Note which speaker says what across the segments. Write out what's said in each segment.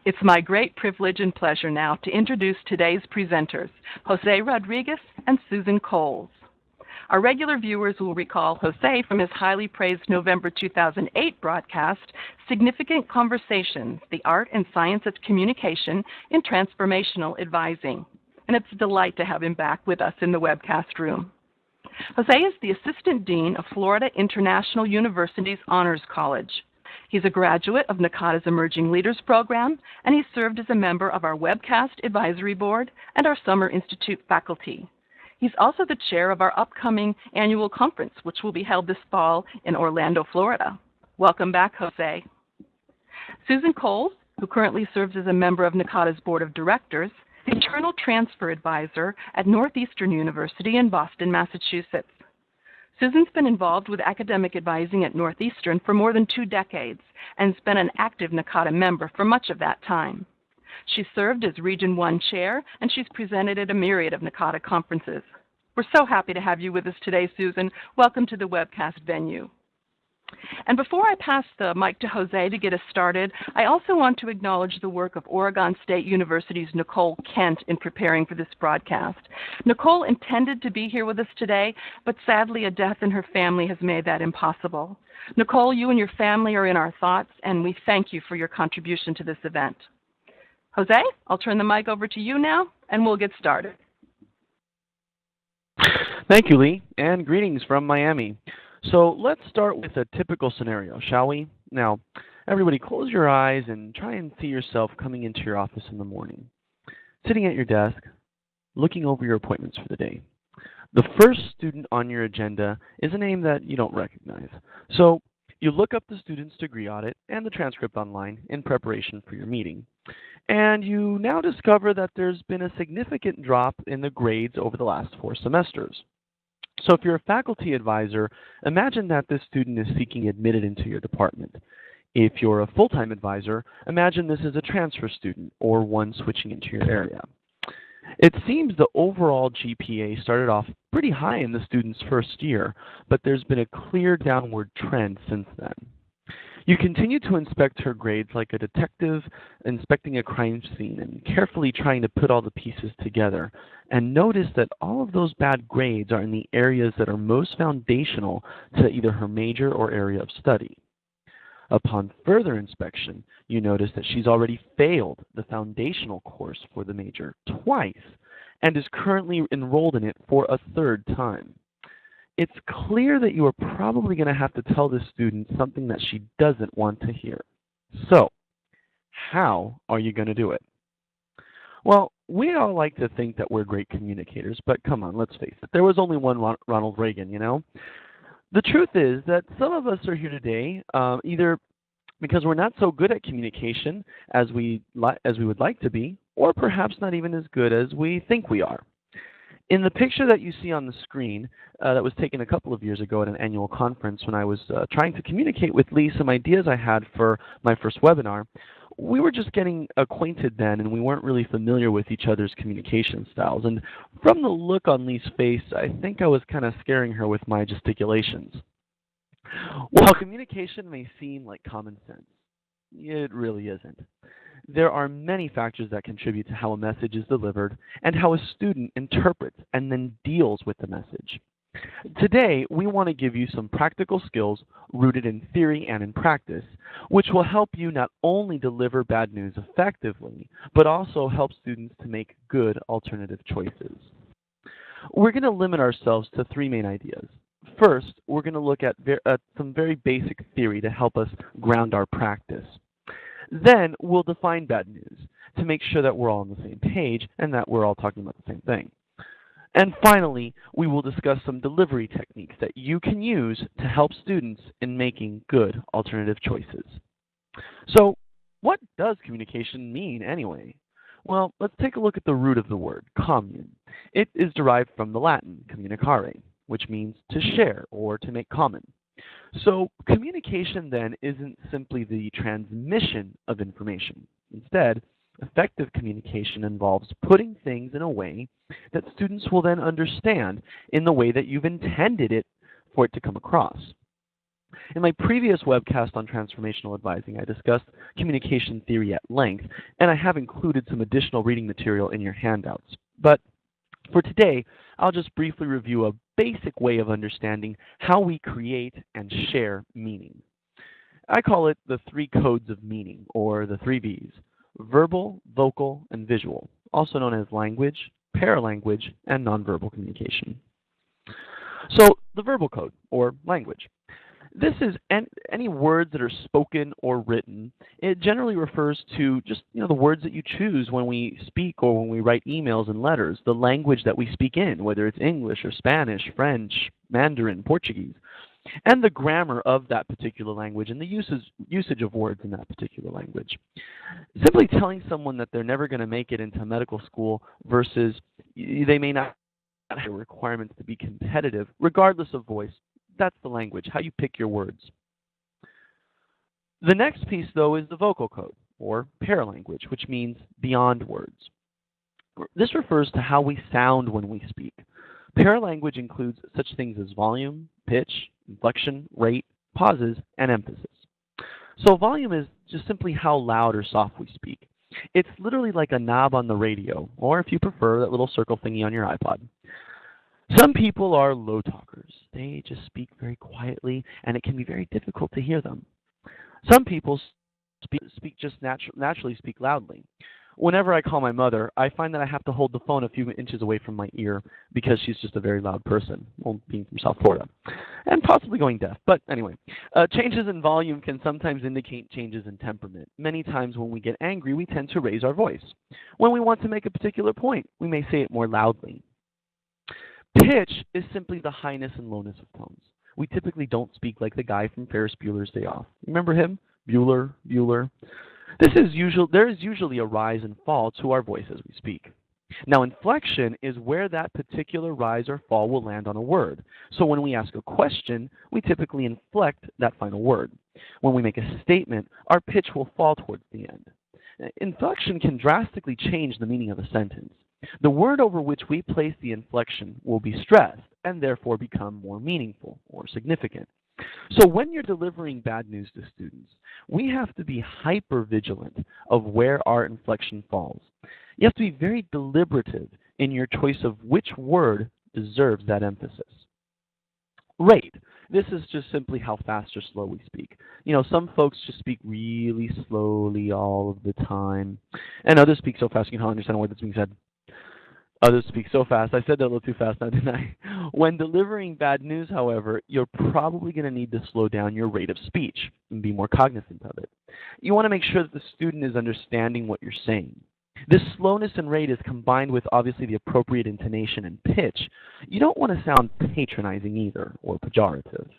Speaker 1: It's my great privilege and pleasure now to introduce today's presenters, José Rodríguez and Susan Kolls. Our regular viewers will recall José from his highly praised November 2008 broadcast, Significant Conversations, the Art and Science of Communication in Transformational Advising. And it's a delight to have him back with us in the webcast room. José is the Assistant Dean of Florida International University's Honors College. He's a graduate of NACADA's Emerging Leaders Program, and he served as a member of our Webcast Advisory Board and our Summer Institute faculty. He's also the chair of our upcoming annual conference, which will be held this fall in Orlando, Florida. Welcome back, José. Susan Kolls, who currently serves as a member of NACADA's Board of Directors, Internal Transfer Advisor at Northeastern University in Boston, Massachusetts. Susan's been involved with academic advising at Northeastern for more than 2 decades and has been an active NACADA member for much of that time. She served as Region 1 Chair, and she's presented at a myriad of NACADA conferences. We're so happy to have you with us today, Susan. Welcome to the webcast venue. And before I pass the mic to José to get us started, I also want to acknowledge the work of Oregon State University's Nicole Kent in preparing for this broadcast. Nicole intended to be here with us today, but sadly a death in her family has made that impossible. Nicole, you and your family are in our thoughts, and we thank you for your contribution to this event. José, I'll turn the mic over to you now, and we'll get started.
Speaker 2: Thank you, Lee, and greetings from Miami. So let's start with a typical scenario, shall we? Now, everybody close your eyes and try and see yourself coming into your office in the morning, sitting at your desk, looking over your appointments for the day. The first student on your agenda is a name that you don't recognize. So you look up the student's degree audit and the transcript online in preparation for your meeting. And you now discover that there's been a significant drop in the grades over the last 4 semesters. So if you're a faculty advisor, imagine that this student is seeking admitted into your department. If you're a full-time advisor, imagine this is a transfer student or one switching into your area. It seems the overall GPA started off pretty high in the student's first year, but there's been a clear downward trend since then. You continue to inspect her grades like a detective inspecting a crime scene and carefully trying to put all the pieces together, and notice that all of those bad grades are in the areas that are most foundational to either her major or area of study. Upon further inspection, you notice that she's already failed the foundational course for the major twice and is currently enrolled in it for a 3rd time. It's clear that you are probably going to have to tell this student something that she doesn't want to hear. So, how are you going to do it? Well, we all like to think that we're great communicators, but come on, let's face it. There was only one Ronald Reagan, you know? The truth is that some of us are here today either because we're not so good at communication as we would like to be, or perhaps not even as good as we think we are. In the picture that you see on the screen that was taken a couple of years ago at an annual conference when I was trying to communicate with Lee some ideas I had for my first webinar, we were just getting acquainted then and we weren't really familiar with each other's communication styles. And from the look on Lee's face, I think I was kind of scaring her with my gesticulations. While communication may seem like common sense, it really isn't. There are many factors that contribute to how a message is delivered and how a student interprets and then deals with the message. Today, we want to give you some practical skills rooted in theory and in practice, which will help you not only deliver bad news effectively, but also help students to make good alternative choices. We're going to limit ourselves to 3 main ideas. First, we're going to look at some very basic theory to help us ground our practice. Then we'll define bad news to make sure that we're all on the same page and that we're all talking about the same thing. And finally, we will discuss some delivery techniques that you can use to help students in making good alternative choices. So, what does communication mean anyway? Well, let's take a look at the root of the word, commune. It is derived from the Latin communicare, which means to share or to make common. So communication then isn't simply the transmission of information. Instead, effective communication involves putting things in a way that students will then understand in the way that you've intended it for it to come across. In my previous webcast on transformational advising, I discussed communication theory at length, and I have included some additional reading material in your handouts. But for today, I'll just briefly review a basic way of understanding how we create and share meaning. I call it the 3 codes of meaning, or the 3 V's: verbal, vocal, and visual, also known as language, paralanguage, and nonverbal communication. So the verbal code, or language. This is any words that are spoken or written. It generally refers to just the words that you choose when we speak or when we write emails and letters, the language that we speak in, whether it's English or Spanish, French, Mandarin, Portuguese, and the grammar of that particular language and the usage of words in that particular language. Simply telling someone that they're never going to make it into medical school versus they may not have requirements to be competitive, regardless of voice. That's the language, how you pick your words. The next piece, though, is the vocal code, or paralanguage, which means beyond words. This refers to how we sound when we speak. Paralanguage includes such things as volume, pitch, inflection, rate, pauses, and emphasis. So volume is just simply how loud or soft we speak. It's literally like a knob on the radio, or if you prefer, that little circle thingy on your iPod. Some people are low talkers. They just speak very quietly, and it can be very difficult to hear them. Some people naturally speak loudly. Whenever I call my mother, I find that I have to hold the phone a few inches away from my ear because she's just a very loud person, well, being from South Florida, and possibly going deaf. But anyway, changes in volume can sometimes indicate changes in temperament. Many times when we get angry, we tend to raise our voice. When we want to make a particular point, we may say it more loudly. Pitch is simply the highness and lowness of tones. We typically don't speak like the guy from Ferris Bueller's Day Off. Remember him? Bueller. There is usually a rise and fall to our voice as we speak. Now, inflection is where that particular rise or fall will land on a word. So when we ask a question, we typically inflect that final word. When we make a statement, our pitch will fall towards the end. Inflection can drastically change the meaning of a sentence. The word over which we place the inflection will be stressed and therefore become more meaningful or significant. So when you're delivering bad news to students, we have to be hyper vigilant of where our inflection falls. You have to be very deliberative in your choice of which word deserves that emphasis. Rate. This is just simply how fast or slow we speak. Some folks just speak really slowly all of the time, and others speak so fast you can hardly understand what that's being said. Others speak so fast. I said that a little too fast now, didn't I? When delivering bad news, however, you're probably going to need to slow down your rate of speech and be more cognizant of it. You want to make sure that the student is understanding what you're saying. This slowness and rate is combined with obviously the appropriate intonation and pitch. You don't want to sound patronizing either or pejorative.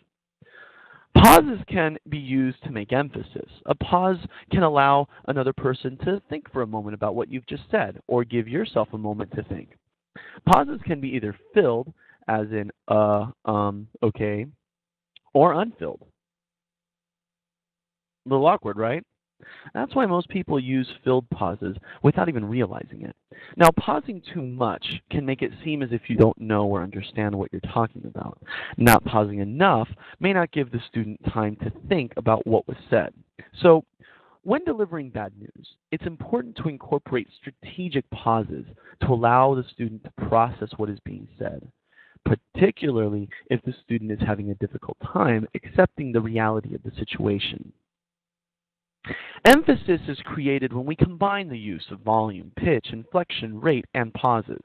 Speaker 2: Pauses can be used to make emphasis. A pause can allow another person to think for a moment about what you've just said, or give yourself a moment to think. Pauses can be either filled, as in, okay, or unfilled. A little awkward, right? That's why most people use filled pauses without even realizing it. Now, pausing too much can make it seem as if you don't know or understand what you're talking about. Not pausing enough may not give the student time to think about what was said. So, when delivering bad news, it's important to incorporate strategic pauses to allow the student to process what is being said, particularly if the student is having a difficult time accepting the reality of the situation. Emphasis is created when we combine the use of volume, pitch, inflection, rate, and pauses.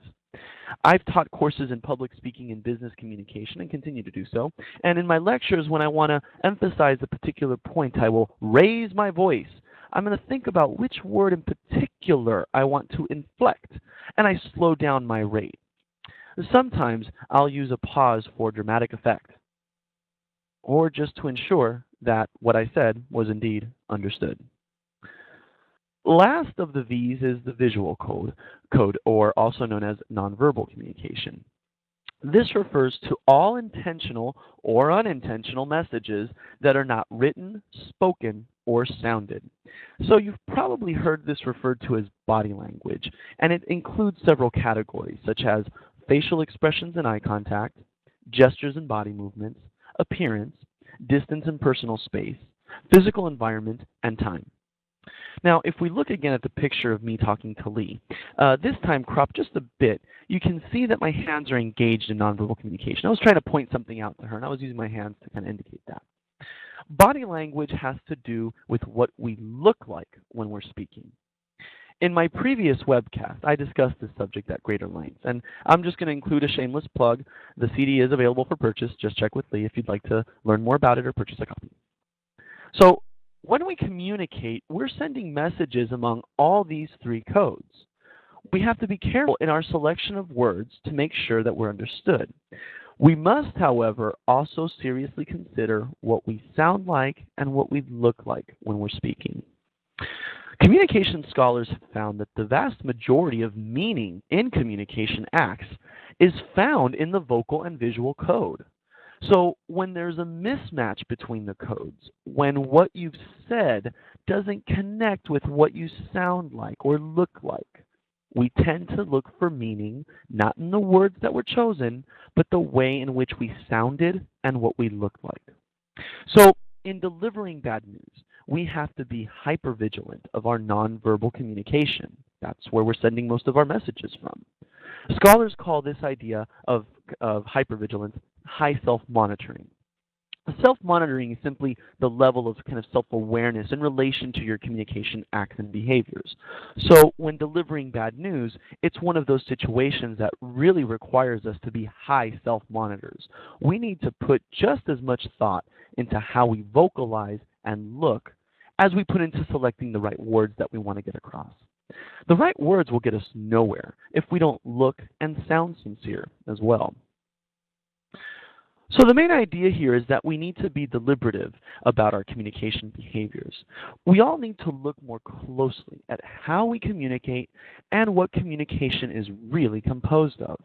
Speaker 2: I've taught courses in public speaking and business communication and continue to do so. And in my lectures, when I want to emphasize a particular point, I will raise my voice. I'm going to think about which word in particular I want to inflect, and I slow down my rate. Sometimes I'll use a pause for dramatic effect, or just to ensure that what I said was indeed understood. Last of the V's is the visual code, or also known as nonverbal communication. This refers to all intentional or unintentional messages that are not written, spoken, or sounded. So you've probably heard this referred to as body language, and it includes several categories, such as facial expressions and eye contact, gestures and body movements, appearance, distance and personal space, physical environment, and time. Now, if we look again at the picture of me talking to Lee, this time cropped just a bit, you can see that my hands are engaged in nonverbal communication. I was trying to point something out to her, and I was using my hands to kind of indicate that. Body language has to do with what we look like when we're speaking. In my previous webcast, I discussed this subject at greater length, and I'm just going to include a shameless plug. The CD is available for purchase. Just check with Lee if you'd like to learn more about it or purchase a copy. So when we communicate, we're sending messages among all these three codes. We have to be careful in our selection of words to make sure that we're understood. We must, however, also seriously consider what we sound like and what we look like when we're speaking. Communication scholars have found that the vast majority of meaning in communication acts is found in the vocal and visual code. So when there's a mismatch between the codes, when what you've said doesn't connect with what you sound like or look like, we tend to look for meaning not in the words that were chosen, but the way in which we sounded and what we looked like. So in delivering bad news, we have to be hypervigilant of our nonverbal communication. That's where we're sending most of our messages from. Scholars call this idea of hypervigilance high self-monitoring. Self-monitoring is simply the level of kind of self-awareness in relation to your communication acts and behaviors. So when delivering bad news, it's one of those situations that really requires us to be high self-monitors. We need to put just as much thought into how we vocalize and look as we put into selecting the right words that we want to get across. The right words will get us nowhere if we don't look and sound sincere as well. So the main idea here is that we need to be deliberative about our communication behaviors. We all need to look more closely at how we communicate and what communication is really composed of.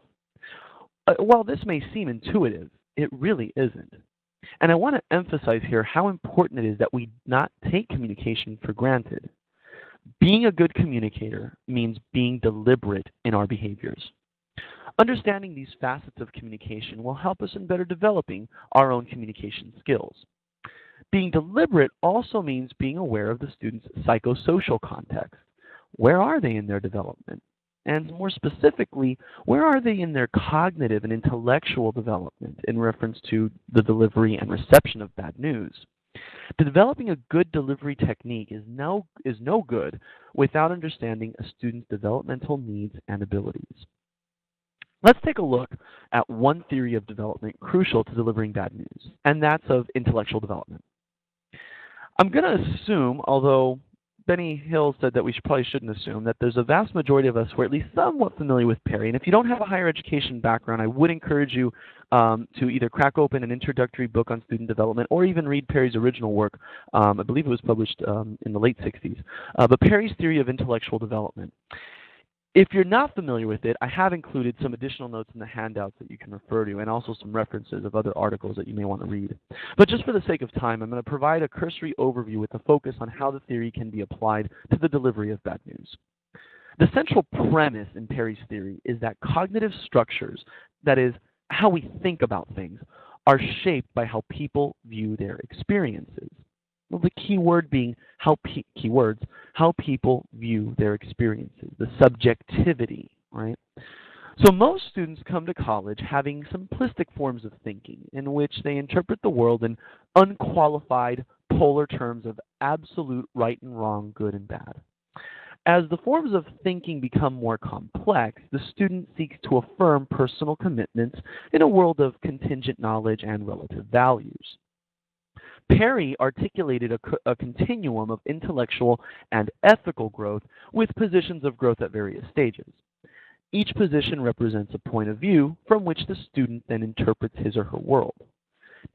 Speaker 2: While this may seem intuitive, it really isn't. And I want to emphasize here how important it is that we not take communication for granted. Being a good communicator means being deliberate in our behaviors. Understanding these facets of communication will help us in better developing our own communication skills. Being deliberate also means being aware of the student's psychosocial context. Where are they in their development? And more specifically, where are they in their cognitive and intellectual development in reference to the delivery and reception of bad news? Developing a good delivery technique is no good without understanding a student's developmental needs and abilities. Let's take a look at one theory of development crucial to delivering bad news, and that's of intellectual development. I'm going to assume, although Benny Hill said that we probably shouldn't assume, that there's a vast majority of us who are at least somewhat familiar with Perry. And if you don't have a higher education background, I would encourage you to either crack open an introductory book on student development or even read Perry's original work. I believe it was published in the late 60s. But Perry's theory of intellectual development. If you're not familiar with it, I have included some additional notes in the handouts that you can refer to and also some references of other articles that you may want to read. But just for the sake of time, I'm going to provide a cursory overview with a focus on how the theory can be applied to the delivery of bad news. The central premise in Perry's theory is that cognitive structures, that is, how we think about things, are shaped by how people view their experiences. Well, the key word being how people view their experiences, the subjectivity, right? So most students come to college having simplistic forms of thinking in which they interpret the world in unqualified polar terms of absolute right and wrong, good and bad. As the forms of thinking become more complex, the student seeks to affirm personal commitments in a world of contingent knowledge and relative values. Perry articulated a continuum of intellectual and ethical growth with positions of growth at various stages. Each position represents a point of view from which the student then interprets his or her world.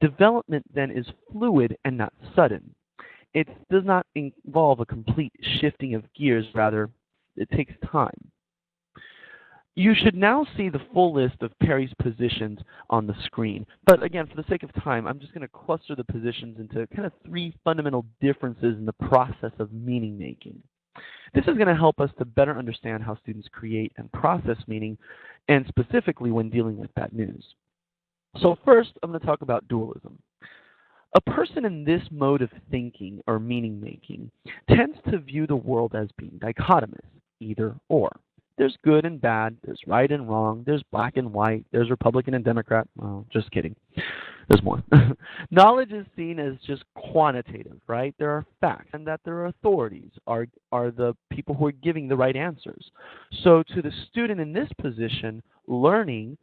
Speaker 2: Development then is fluid and not sudden. It does not involve a complete shifting of gears, rather, it takes time. You should now see the full list of Perry's positions on the screen. But again, for the sake of time, I'm just going to cluster the positions into kind of three fundamental differences in the process of meaning making. This is going to help us to better understand how students create and process meaning, and specifically when dealing with bad news. So first, I'm going to talk about dualism. A person in this mode of thinking or meaning making tends to view the world as being dichotomous, either or. There's good and bad, there's right and wrong, there's black and white, there's Republican and Democrat. Oh, just kidding. There's more. Knowledge is seen as just quantitative, right? There are facts, and that there are authorities, are the people who are giving the right answers. So to the student in this position, learning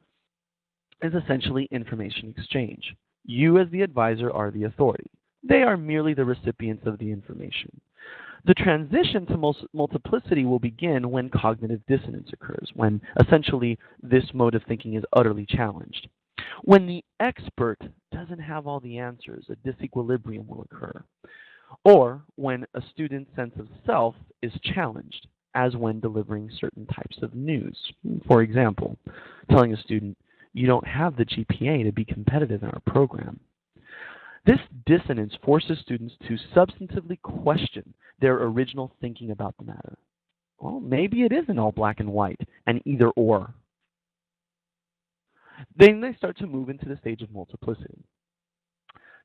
Speaker 2: is essentially information exchange. You as the advisor are the authority. They are merely the recipients of the information. The transition to multiplicity will begin when cognitive dissonance occurs, when essentially this mode of thinking is utterly challenged. When the expert doesn't have all the answers, a disequilibrium will occur. Or when a student's sense of self is challenged, as when delivering certain types of news. For example, telling a student, you don't have the GPA to be competitive in our program. This dissonance forces students to substantively question their original thinking about the matter. Well, maybe it isn't all black and white and either or. Then they start to move into the stage of multiplicity.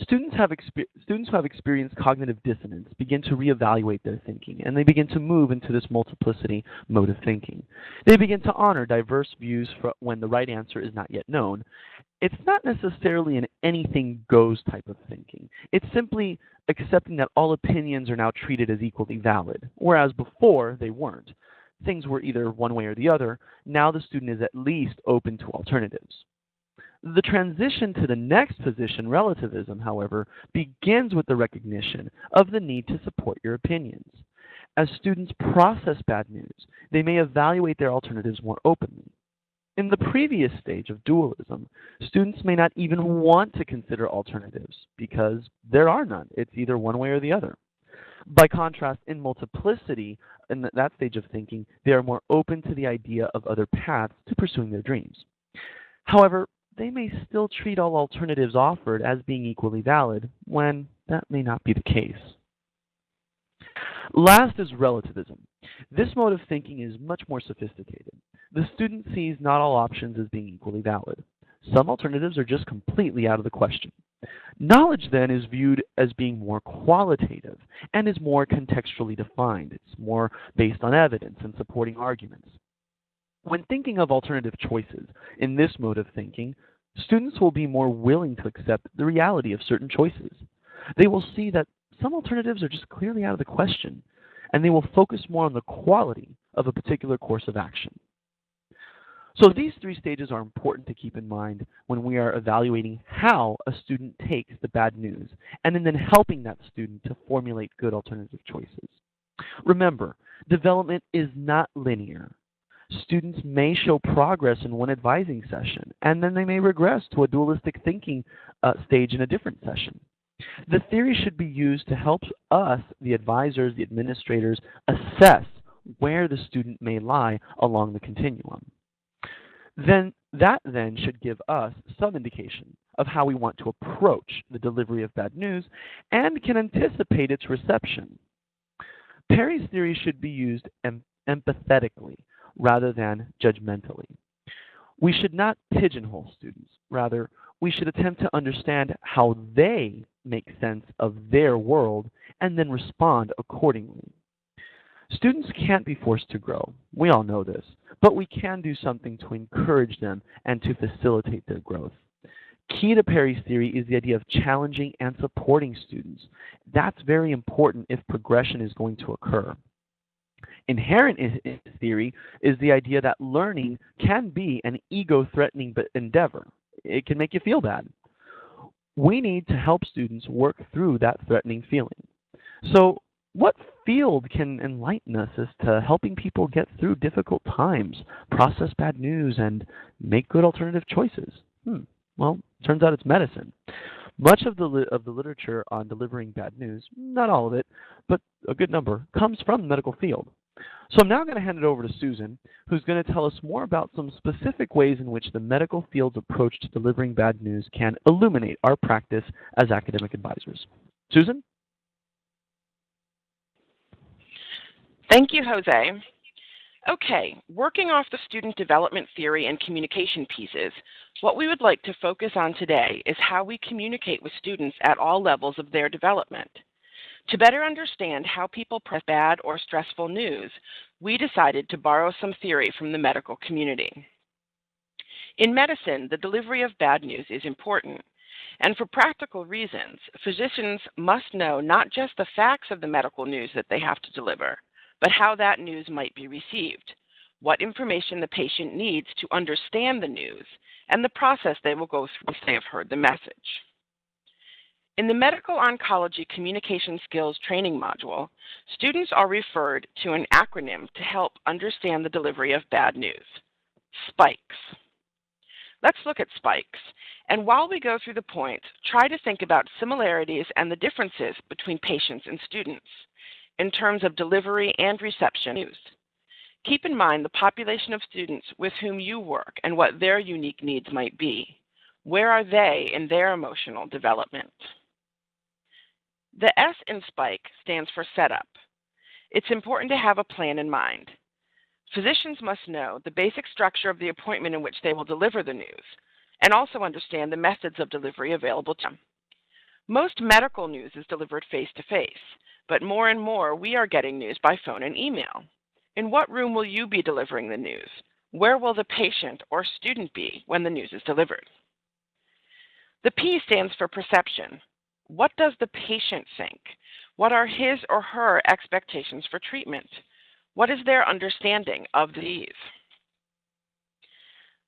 Speaker 2: Students who have experienced cognitive dissonance begin to reevaluate their thinking, and they begin to move into this multiplicity mode of thinking. They begin to honor diverse views when the right answer is not yet known. It's not necessarily an anything goes type of thinking. It's simply accepting that all opinions are now treated as equally valid, whereas before they weren't. Things were either one way or the other. Now the student is at least open to alternatives. The transition to the next position, relativism, however, begins with the recognition of the need to support your opinions. As students process bad news, they may evaluate their alternatives more openly. In the previous stage of dualism, students may not even want to consider alternatives because there are none. It's either one way or the other. By contrast, in multiplicity, in that stage of thinking, they are more open to the idea of other paths to pursuing their dreams. However, they may still treat all alternatives offered as being equally valid when that may not be the case. Last is relativism. This mode of thinking is much more sophisticated. The student sees not all options as being equally valid. Some alternatives are just completely out of the question. Knowledge then is viewed as being more qualitative and is more contextually defined. It's more based on evidence and supporting arguments. When thinking of alternative choices in this mode of thinking, students will be more willing to accept the reality of certain choices. They will see that some alternatives are just clearly out of the question, and they will focus more on the quality of a particular course of action. So these three stages are important to keep in mind when we are evaluating how a student takes the bad news, and then helping that student to formulate good alternative choices. Remember, development is not linear. Students may show progress in one advising session, and then they may regress to a dualistic thinking stage in a different session. The theory should be used to help us, the advisors, the administrators, assess where the student may lie along the continuum. That should give us some indication of how we want to approach the delivery of bad news and can anticipate its reception. Perry's theory should be used empathetically rather than judgmentally. We should not pigeonhole students. Rather, we should attempt to understand how they make sense of their world and then respond accordingly. Students can't be forced to grow. We all know this. But we can do something to encourage them and to facilitate their growth. Key to Perry's theory is the idea of challenging and supporting students. That's very important if progression is going to occur. Inherent in his theory is the idea that learning can be an ego-threatening endeavor. It can make you feel bad. We need to help students work through that threatening feeling. So, what field can enlighten us as to helping people get through difficult times, process bad news, and make good alternative choices? Well, turns out it's medicine. Much of the literature on delivering bad news, not all of it, but a good number, comes from the medical field. So I'm now going to hand it over to Susan, who's going to tell us more about some specific ways in which the medical field's approach to delivering bad news can illuminate our practice as academic advisors. Susan?
Speaker 3: Thank you, Jose. Okay, working off the student development theory and communication pieces, what we would like to focus on today is how we communicate with students at all levels of their development. To better understand how people process bad or stressful news, we decided to borrow some theory from the medical community. In medicine, the delivery of bad news is important, and for practical reasons, physicians must know not just the facts of the medical news that they have to deliver, but how that news might be received, what information the patient needs to understand the news, and the process they will go through once they have heard the message. In the Medical Oncology Communication Skills Training module, students are referred to an acronym to help understand the delivery of bad news: SPIKES. Let's look at SPIKES, and while we go through the points, try to think about similarities and the differences between patients and students in terms of delivery and reception news. Keep in mind the population of students with whom you work and what their unique needs might be. Where are they in their emotional development? The S in SPIKE stands for setup. It's important to have a plan in mind. Physicians must know the basic structure of the appointment in which they will deliver the news, and also understand the methods of delivery available to them. Most medical news is delivered face-to-face, but more and more we are getting news by phone and email. In what room will you be delivering the news? Where will the patient or student be when the news is delivered? The P stands for perception. What does the patient think? What are his or her expectations for treatment? What is their understanding of the disease?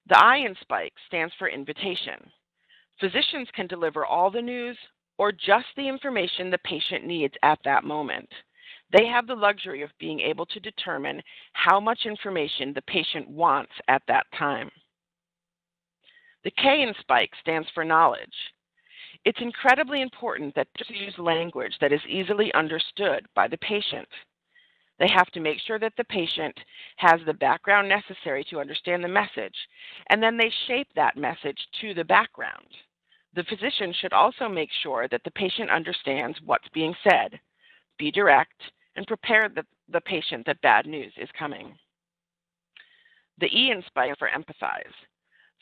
Speaker 3: The I in SPIKE stands for invitation. Physicians can deliver all the news or just the information the patient needs at that moment. They have the luxury of being able to determine how much information the patient wants at that time. The K in SPIKE stands for knowledge. It's incredibly important that they use language that is easily understood by the patient. They have to make sure that the patient has the background necessary to understand the message, and then they shape that message to the background. The physician should also make sure that the patient understands what's being said, be direct, and prepare the patient that bad news is coming. The E in SPIKE for empathize.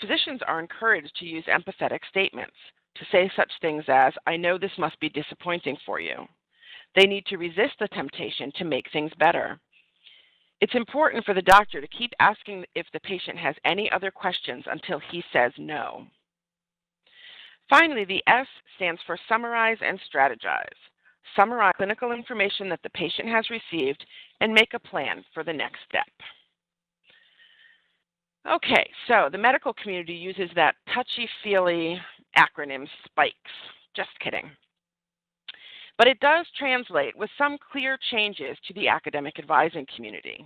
Speaker 3: Physicians are encouraged to use empathetic statements, to say such things as, "I know this must be disappointing for you." They need to resist the temptation to make things better. It's important for the doctor to keep asking if the patient has any other questions until he says no. Finally, the S stands for summarize and strategize. Summarize clinical information that the patient has received and make a plan for the next step. Okay, so the medical community uses that touchy-feely acronym SPIKES. Just kidding. But it does translate with some clear changes to the academic advising community.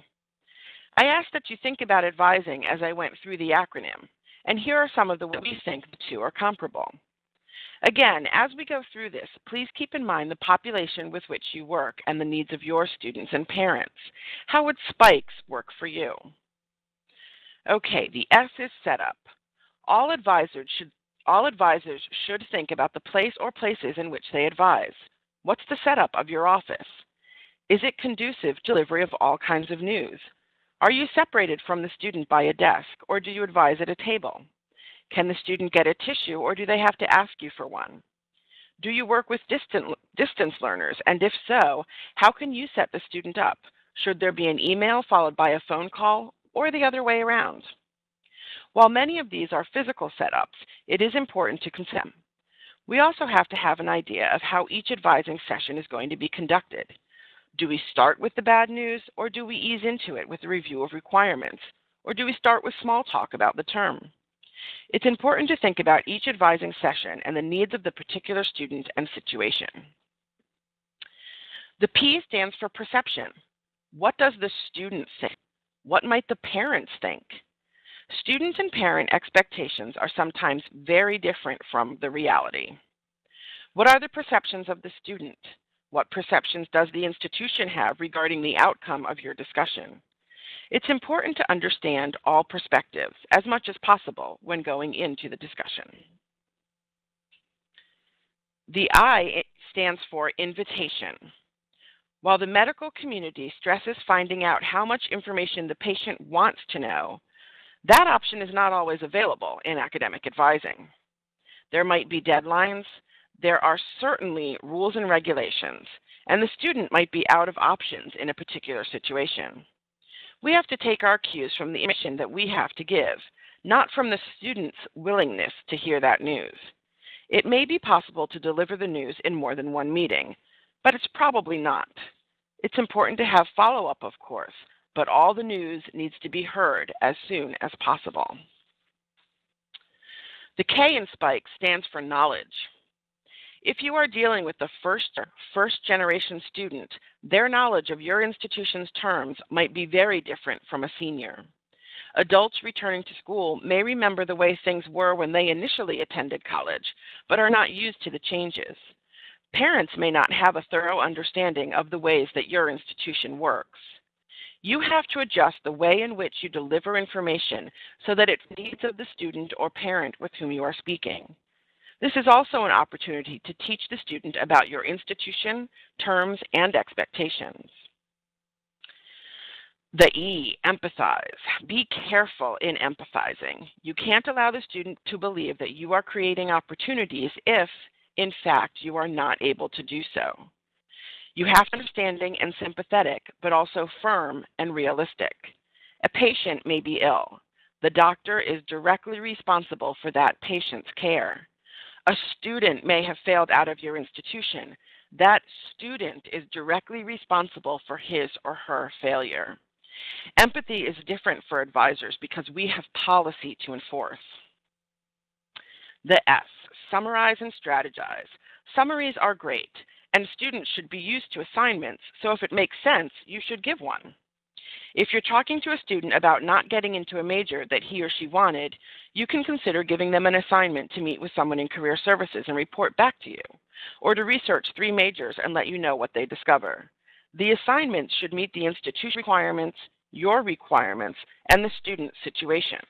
Speaker 3: I asked that you think about advising as I went through the acronym, and here are some of the ways we think the two are comparable. Again, as we go through this, please keep in mind the population with which you work and the needs of your students and parents. How would SPIKES work for you? Okay, the S is setup. All advisors should think about the place or places in which they advise. What's the setup of your office? Is it conducive to delivery of all kinds of news? Are you separated from the student by a desk, or do you advise at a table? Can the student get a tissue, or do they have to ask you for one? Do you work with distance learners, and if so, how can you set the student up? Should there be an email followed by a phone call, or the other way around? While many of these are physical setups, it is important to consider them. We also have to have an idea of how each advising session is going to be conducted. Do we start with the bad news, or do we ease into it with a review of requirements? Or do we start with small talk about the term? It's important to think about each advising session and the needs of the particular student and situation. The P stands for perception. What does the student think? What might the parents think? Student and parent expectations are sometimes very different from the reality. What are the perceptions of the student? What perceptions does the institution have regarding the outcome of your discussion? It's important to understand all perspectives as much as possible when going into the discussion. The I stands for invitation. While the medical community stresses finding out how much information the patient wants to know, that option is not always available in academic advising. There might be deadlines, there are certainly rules and regulations, and the student might be out of options in a particular situation. We have to take our cues from the information that we have to give, not from the student's willingness to hear that news. It may be possible to deliver the news in more than one meeting, but it's probably not. It's important to have follow-up, of course, but all the news needs to be heard as soon as possible. The K in Spike stands for knowledge. If you are dealing with the first-generation student, their knowledge of your institution's terms might be very different from a senior. Adults returning to school may remember the way things were when they initially attended college, but are not used to the changes. Parents may not have a thorough understanding of the ways that your institution works. You have to adjust the way in which you deliver information so that it fits the needs of the student or parent with whom you are speaking. This is also an opportunity to teach the student about your institution, terms, and expectations. The E, empathize. Be careful in empathizing. You can't allow the student to believe that you are creating opportunities if, in fact, you are not able to do so. You have to be understanding and sympathetic, but also firm and realistic. A patient may be ill. The doctor is directly responsible for that patient's care. A student may have failed out of your institution. That student is directly responsible for his or her failure. Empathy is different for advisors because we have policy to enforce. The S, summarize and strategize. Summaries are great, and students should be used to assignments, so if it makes sense, you should give one. If you're talking to a student about not getting into a major that he or she wanted, you can consider giving them an assignment to meet with someone in career services and report back to you, or to research 3 majors and let you know what they discover. The assignments should meet the institution requirements, your requirements, and the student's situation.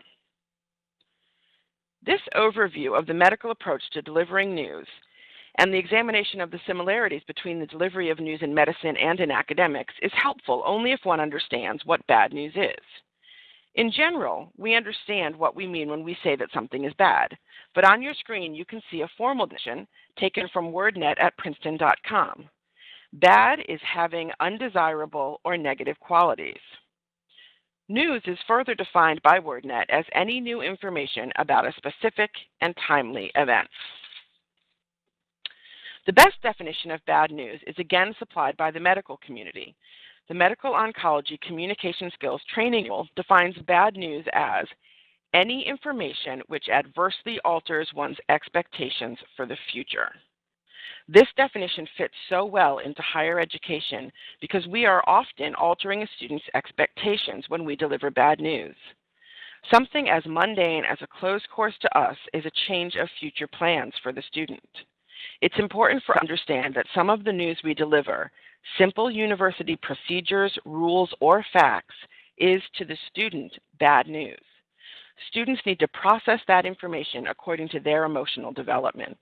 Speaker 3: This overview of the medical approach to delivering news and the examination of the similarities between the delivery of news in medicine and in academics is helpful only if one understands what bad news is. In general, we understand what we mean when we say that something is bad, but on your screen you can see a formal definition taken from WordNet at princeton.com. Bad is having undesirable or negative qualities. News is further defined by WordNet as any new information about a specific and timely event. The best definition of bad news is again supplied by the medical community. The Medical Oncology Communication Skills Training Manual defines bad news as any information which adversely alters one's expectations for the future. This definition fits so well into higher education because we are often altering a student's expectations when we deliver bad news. Something as mundane as a closed course to us is a change of future plans for the student. It's important for us to understand that some of the news we deliver, simple university procedures, rules, or facts, is to the student bad news. Students need to process that information according to their emotional development.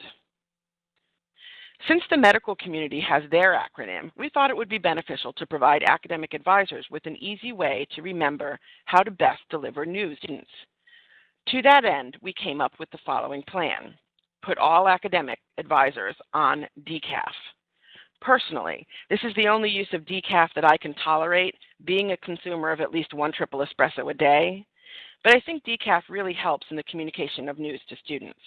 Speaker 3: Since the medical community has their acronym, we thought it would be beneficial to provide academic advisors with an easy way to remember how to best deliver news to students. To that end, we came up with the following plan. Put all academic advisors on decaf. Personally, this is the only use of decaf that I can tolerate, being a consumer of at least 1 triple espresso a day, but I think decaf really helps in the communication of news to students.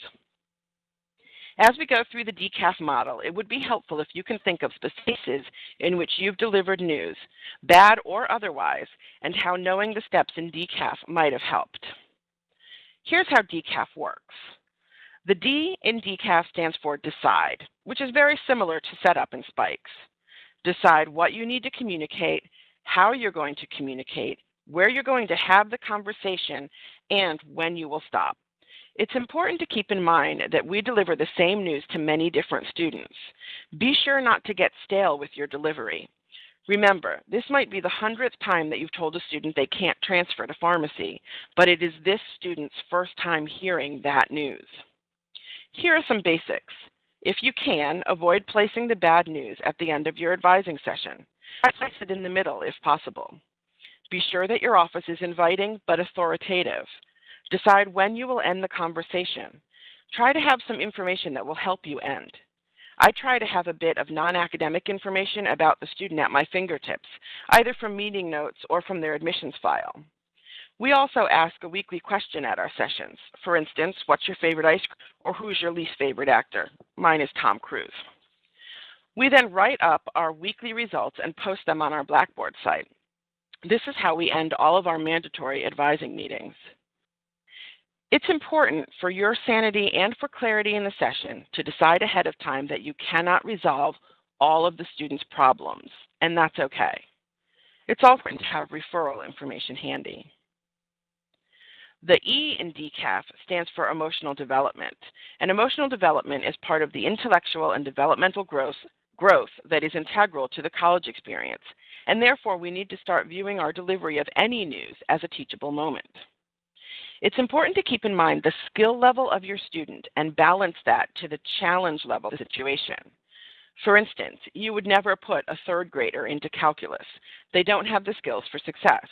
Speaker 3: As we go through the decaf model, it would be helpful if you can think of spaces in which you've delivered news, bad or otherwise, and how knowing the steps in decaf might have helped. Here's how decaf works. The D in decaf stands for decide, which is very similar to setup in spikes. Decide what you need to communicate, how you're going to communicate, where you're going to have the conversation, and when you will stop. It's important to keep in mind that we deliver the same news to many different students. Be sure not to get stale with your delivery. Remember, this might be the 100th time that you've told a student they can't transfer to pharmacy, but it is this student's first time hearing that news. Here are some basics. If you can, avoid placing the bad news at the end of your advising session. Place it in the middle if possible. Be sure that your office is inviting but authoritative. Decide when you will end the conversation. Try to have some information that will help you end. I try to have a bit of non-academic information about the student at my fingertips, either from meeting notes or from their admissions file. We also ask a weekly question at our sessions. For instance, what's your favorite ice cream, or who's your least favorite actor? Mine is Tom Cruise. We then write up our weekly results and post them on our Blackboard site. This is how we end all of our mandatory advising meetings. It's important for your sanity and for clarity in the session to decide ahead of time that you cannot resolve all of the students' problems, and that's okay. It's also important to have referral information handy. The E in DCAF stands for emotional development, and emotional development is part of the intellectual and developmental growth that is integral to the college experience, and therefore we need to start viewing our delivery of any news as a teachable moment. It's important to keep in mind the skill level of your student and balance that to the challenge level of the situation. For instance, you would never put a third grader into calculus. They don't have the skills for success.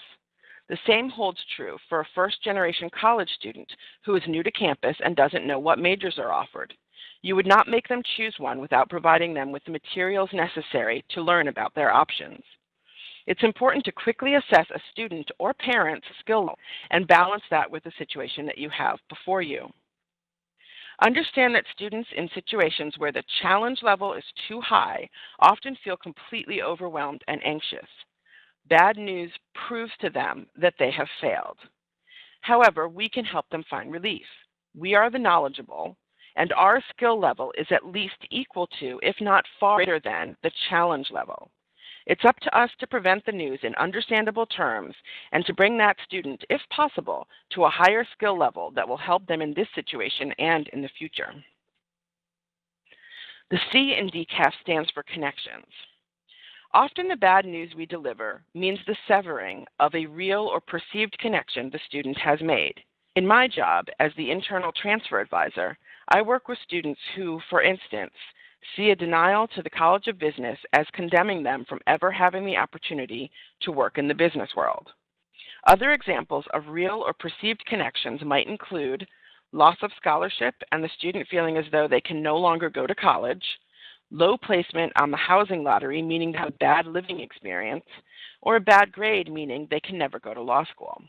Speaker 3: The same holds true for a first-generation college student who is new to campus and doesn't know what majors are offered. You would not make them choose one without providing them with the materials necessary to learn about their options. It's important to quickly assess a student or parent's skill level and balance that with the situation that you have before you. Understand that students in situations where the challenge level is too high often feel completely overwhelmed and anxious. Bad news proves to them that they have failed. However, we can help them find relief. We are the knowledgeable, and our skill level is at least equal to, if not far greater than, the challenge level. It's up to us to present the news in understandable terms and to bring that student, if possible, to a higher skill level that will help them in this situation and in the future. The C in DCAF stands for connections. Often the bad news we deliver means the severing of a real or perceived connection the student has made. In my job as the internal transfer advisor, I work with students who, for instance, see a denial to the College of Business as condemning them from ever having the opportunity to work in the business world. Other examples of real or perceived connections might include loss of scholarship and the student feeling as though they can no longer go to college, low placement on the housing lottery, meaning they have a bad living experience, or a bad grade, meaning they can never go to law school.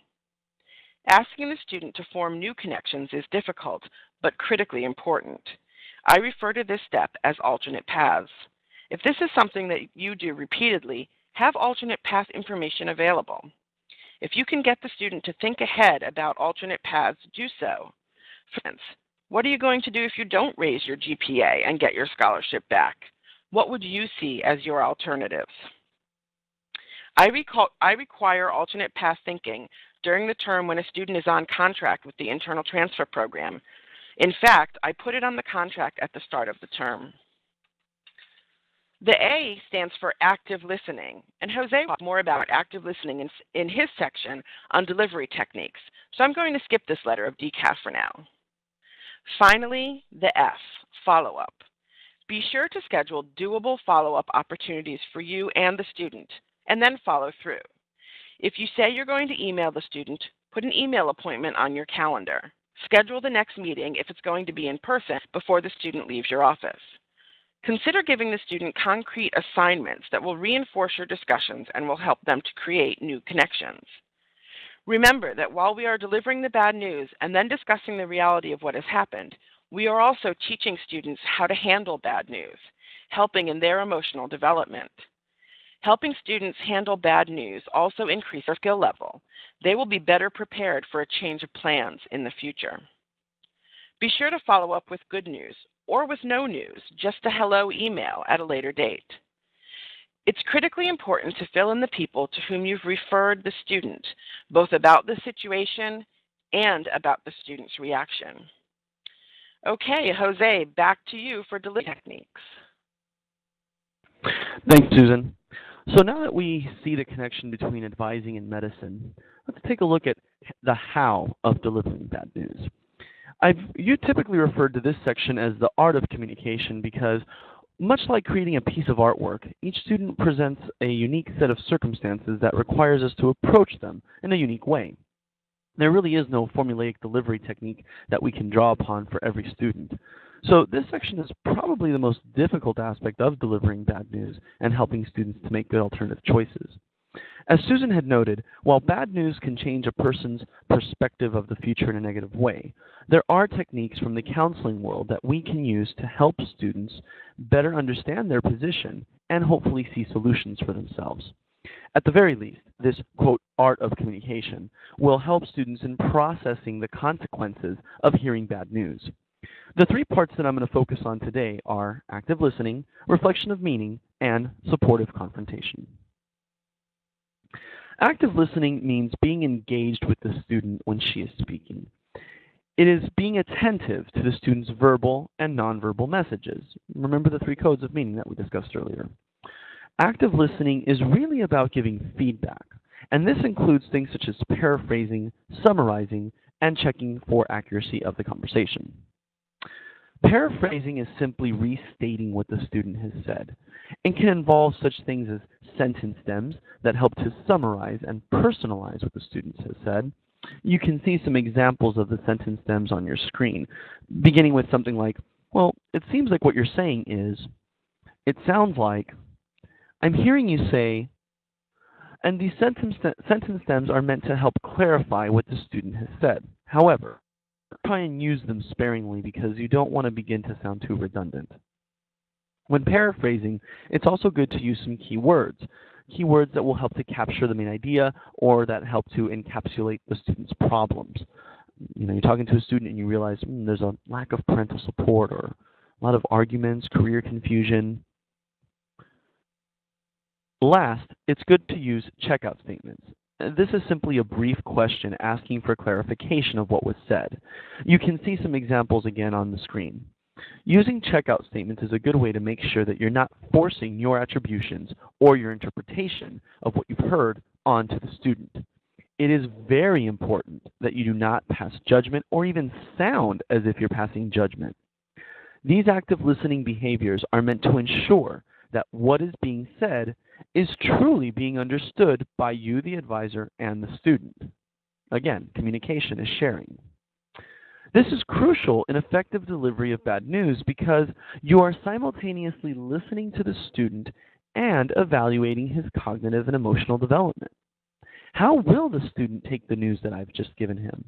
Speaker 3: Asking the student to form new connections is difficult, but critically important. I refer to this step as alternate paths. If this is something that you do repeatedly, have alternate path information available. If you can get the student to think ahead about alternate paths, do so. For instance, what are you going to do if you don't raise your GPA and get your scholarship back? What would you see as your alternatives? I require alternate path thinking during the term when a student is on contract with the internal transfer program. In fact, I put it on the contract at the start of the term. The A stands for active listening, and Jose will talk more about active listening in his section on delivery techniques, so I'm going to skip this letter of DCAF for now. Finally, the F, follow-up. Be sure to schedule doable follow-up opportunities for you and the student, and then follow through. If you say you're going to email the student, put an email appointment on your calendar. Schedule the next meeting if it's going to be in person before the student leaves your office. Consider giving the student concrete assignments that will reinforce your discussions and will help them to create new connections. Remember that while we are delivering the bad news and then discussing the reality of what has happened, we are also teaching students how to handle bad news, helping in their emotional development. Helping students handle bad news also increases their skill level. They will be better prepared for a change of plans in the future. Be sure to follow up with good news or with no news, just a hello email at a later date. It's critically important to fill in the people to whom you've referred the student, both about the situation and about the student's reaction. Okay, Jose, back to you for delivery techniques.
Speaker 2: Thanks, Susan. So now that we see the connection between advising and medicine, let's take a look at the how of delivering bad news. You typically referred to this section as the art of communication because Much like creating a piece of artwork, each student presents a unique set of circumstances that requires us to approach them in a unique way. There really is no formulaic delivery technique that we can draw upon for every student. So this section is probably the most difficult aspect of delivering bad news and helping students to make good alternative choices. As Susan had noted, while bad news can change a person's perspective of the future in a negative way, there are techniques from the counseling world that we can use to help students better understand their position and hopefully see solutions for themselves. At the very least, this, quote, art of communication will help students in processing the consequences of hearing bad news. The three parts that I'm going to focus on today are active listening, reflection of meaning, and supportive confrontation. Active listening means being engaged with the student when she is speaking. It is being attentive to the student's verbal and nonverbal messages. Remember the three codes of meaning that we discussed earlier. Active listening is really about giving feedback, and this includes things such as paraphrasing, summarizing, and checking for accuracy of the conversation. Paraphrasing is simply restating what the student has said and can involve such things as sentence stems that help to summarize and personalize what the student has said. You can see some examples of the sentence stems on your screen, beginning with something like, well, it seems like what you're saying is, it sounds like, I'm hearing you say, and these sentence stems are meant to help clarify what the student has said. However, try and use them sparingly because you don't want to begin to sound too redundant. When paraphrasing, it's also good to use some keywords that will help to capture the main idea or that help to encapsulate the student's problems. You know, you're talking to a student and you realize there's a lack of parental support or a lot of arguments, career confusion. Last, it's good to use checkout statements. This is simply a brief question asking for clarification of what was said. You can see some examples again on the screen. Using checkout statements is a good way to make sure that you're not forcing your attributions or your interpretation of what you've heard onto the student. It is very important that you do not pass judgment or even sound as if you're passing judgment. These active listening behaviors are meant to ensure that what is being said is truly being understood by you, the advisor, and the student. Again, communication is sharing. This is crucial in effective delivery of bad news because you are simultaneously listening to the student and evaluating his cognitive and emotional development. How will the student take the news that I've just given him?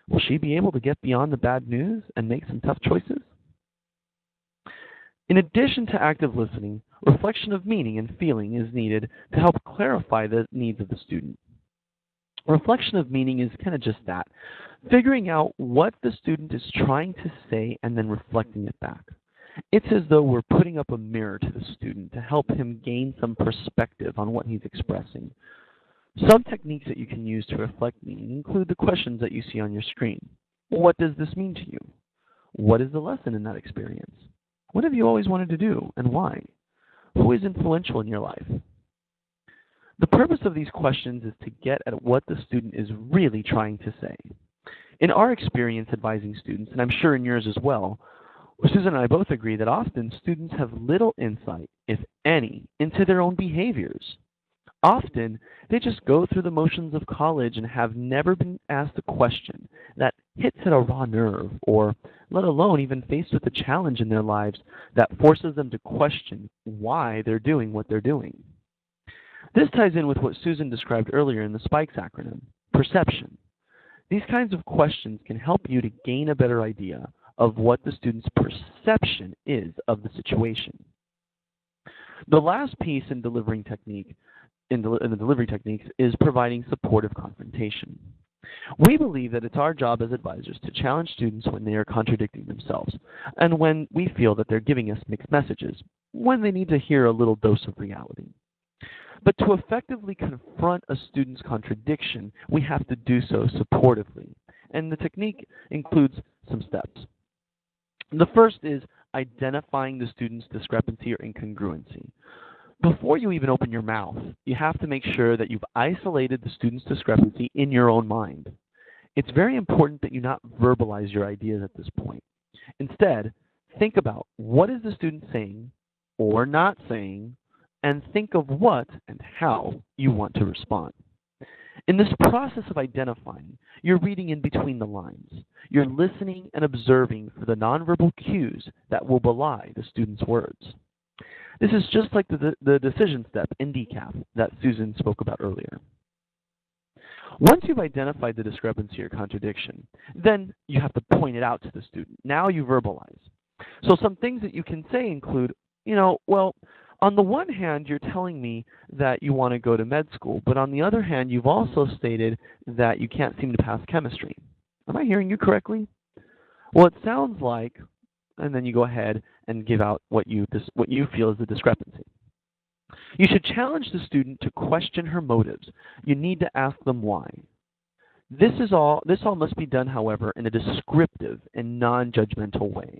Speaker 2: Will she be able to get beyond the bad news and make some tough choices? In addition to active listening, reflection of meaning and feeling is needed to help clarify the needs of the student. Reflection of meaning is kind of just that, figuring out what the student is trying to say and then reflecting it back. It's as though we're putting up a mirror to the student to help him gain some perspective on what he's expressing. Some techniques that you can use to reflect meaning include the questions that you see on your screen. What does this mean to you? What is the lesson in that experience? What have you always wanted to do and why? Who is influential in your life? The purpose of these questions is to get at what the student is really trying to say. In our experience advising students, and I'm sure in yours as well, Susan and I both agree that often students have little insight, if any, into their own behaviors. Often, they just go through the motions of college and have never been asked a question that hits at a raw nerve, or let alone even faced with a challenge in their lives that forces them to question why they're doing what they're doing. This ties in with what Susan described earlier in the SPIKES acronym, perception. These kinds of questions can help you to gain a better idea of what the student's perception is of the situation. The last piece in delivering technique in the delivery techniques is providing supportive confrontation. We believe that it's our job as advisors to challenge students when they are contradicting themselves and when we feel that they're giving us mixed messages, when they need to hear a little dose of reality. But to effectively confront a student's contradiction, we have to do so supportively, and the technique includes some steps. The first is identifying the student's discrepancy or incongruency. Before you even open your mouth, you have to make sure that you've isolated the student's discrepancy in your own mind. It's very important that you not verbalize your ideas at this point. Instead, think about what is the student saying or not saying, and think of what and how you want to respond. In this process of identifying, you're reading in between the lines. You're listening and observing for the nonverbal cues that will belie the student's words. This is just like the decision step in decaf that Susan spoke about earlier. Once you've identified the discrepancy or contradiction, then you have to point it out to the student. Now you verbalize. So some things that you can say include, well, on the one hand, you're telling me that you want to go to med school, but on the other hand, you've also stated that you can't seem to pass chemistry. Am I hearing you correctly? Well, it sounds like, and then you go ahead and give out what you feel is the discrepancy. You should challenge the student to question her motives. You need to ask them why. This all must be done, however, in a descriptive and non-judgmental way.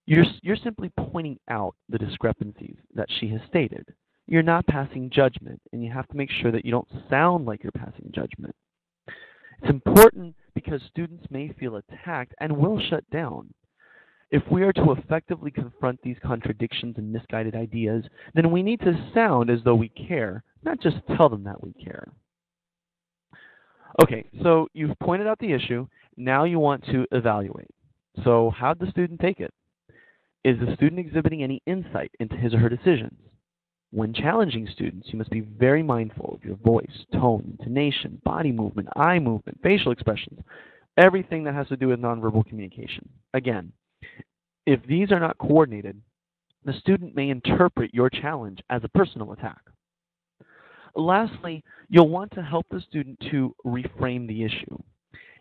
Speaker 2: You're simply pointing out the discrepancies that she has stated. You're not passing judgment, and you have to make sure that you don't sound like you're passing judgment. It's important because students may feel attacked and will shut down. If we are to effectively confront these contradictions and misguided ideas, then we need to sound as though we care, not just tell them that we care. Okay, so you've pointed out the issue. Now you want to evaluate. So how did the student take it? Is the student exhibiting any insight into his or her decisions? When challenging students, you must be very mindful of your voice, tone, intonation, body movement, eye movement, facial expressions, everything that has to do with nonverbal communication. Again, if these are not coordinated, the student may interpret your challenge as a personal attack. Lastly, you'll want to help the student to reframe the issue.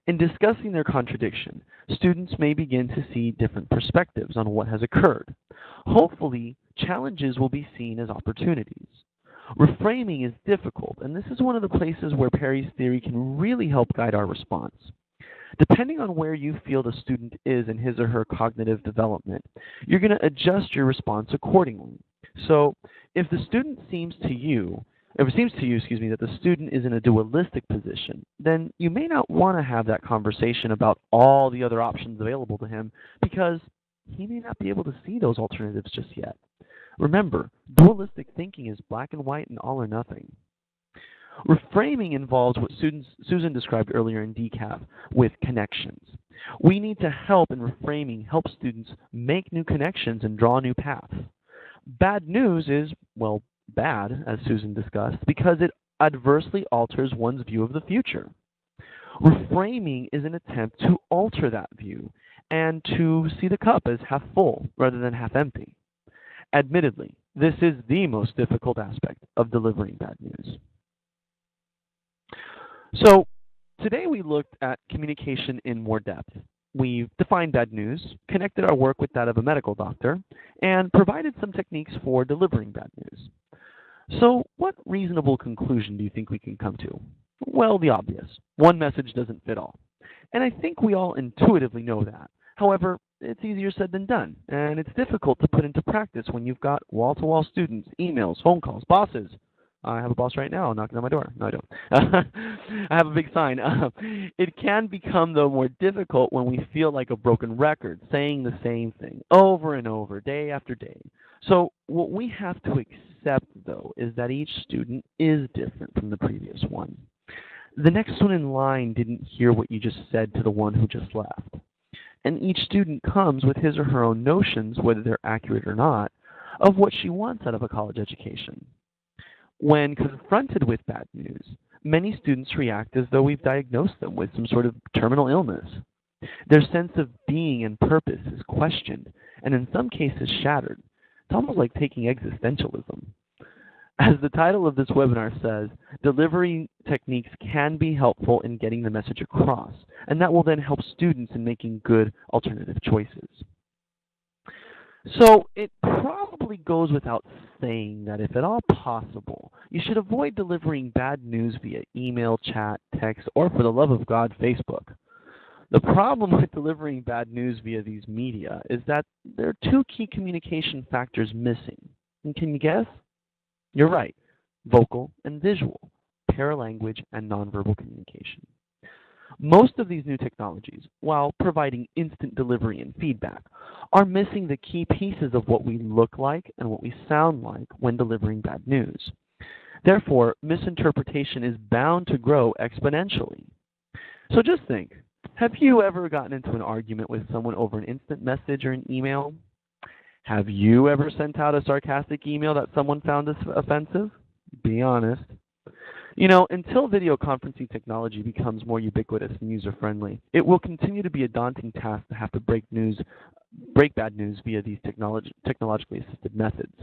Speaker 2: In discussing their contradiction, students may begin to see different perspectives on what has occurred. Hopefully, challenges will be seen as opportunities. Reframing is difficult, and this is one of the places where Perry's theory can really help guide our response. Depending on where you feel the student is in his or her cognitive development, you're going to adjust your response accordingly. So, if it seems to you, that the student is in a dualistic position, then you may not want to have that conversation about all the other options available to him because he may not be able to see those alternatives just yet. Remember, dualistic thinking is black and white and all or nothing. Reframing involves what Susan described earlier in decaf with connections. We need to help in reframing, help students make new connections and draw new paths. Bad news is, well, bad, as Susan discussed, because it adversely alters one's view of the future. Reframing is an attempt to alter that view and to see the cup as half full rather than half empty. Admittedly, this is the most difficult aspect of delivering bad news. So, today we looked at communication in more depth. We've defined bad news, connected our work with that of a medical doctor, and provided some techniques for delivering bad news. So, what reasonable conclusion do you think we can come to? Well, the obvious. One message doesn't fit all. And I think we all intuitively know that. However, it's easier said than done, and it's difficult to put into practice when you've got wall-to-wall students, emails, phone calls, bosses. I have a boss right now knocking on my door. No, I don't. I have a big sign. It can become, though, more difficult when we feel like a broken record, saying the same thing over and over, day after day. So what we have to accept, though, is that each student is different from the previous one. The next one in line didn't hear what you just said to the one who just left. And each student comes with his or her own notions, whether they're accurate or not, of what she wants out of a college education. When confronted with bad news, many students react as though we've diagnosed them with some sort of terminal illness. Their sense of being and purpose is questioned, and in some cases shattered. It's almost like taking existentialism. As the title of this webinar says, delivery techniques can be helpful in getting the message across, and that will then help students in making good alternative choices. So it probably goes without saying that if at all possible, you should avoid delivering bad news via email, chat, text, or for the love of God, Facebook. The problem with delivering bad news via these media is that there are two key communication factors missing. And can you guess? You're right, vocal and visual, paralanguage and nonverbal communication. Most of these new technologies, while providing instant delivery and feedback, are missing the key pieces of what we look like and what we sound like when delivering bad news. Therefore, misinterpretation is bound to grow exponentially. So just think, have you ever gotten into an argument with someone over an instant message or an email? Have you ever sent out a sarcastic email that someone found offensive? Be honest. You know, until video conferencing technology becomes more ubiquitous and user-friendly, it will continue to be a daunting task to have to break bad news via these technologically assisted methods.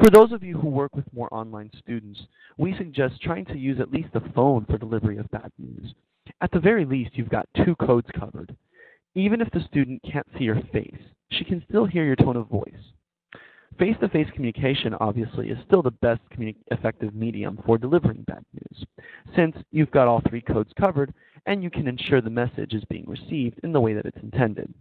Speaker 2: For those of you who work with more online students, we suggest trying to use at least the phone for delivery of bad news. At the very least, you've got two codes covered. Even if the student can't see your face, she can still hear your tone of voice. Face-to-face communication, obviously, is still the best effective medium for delivering bad news, since you've got all three codes covered and you can ensure the message is being received in the way that it's intended.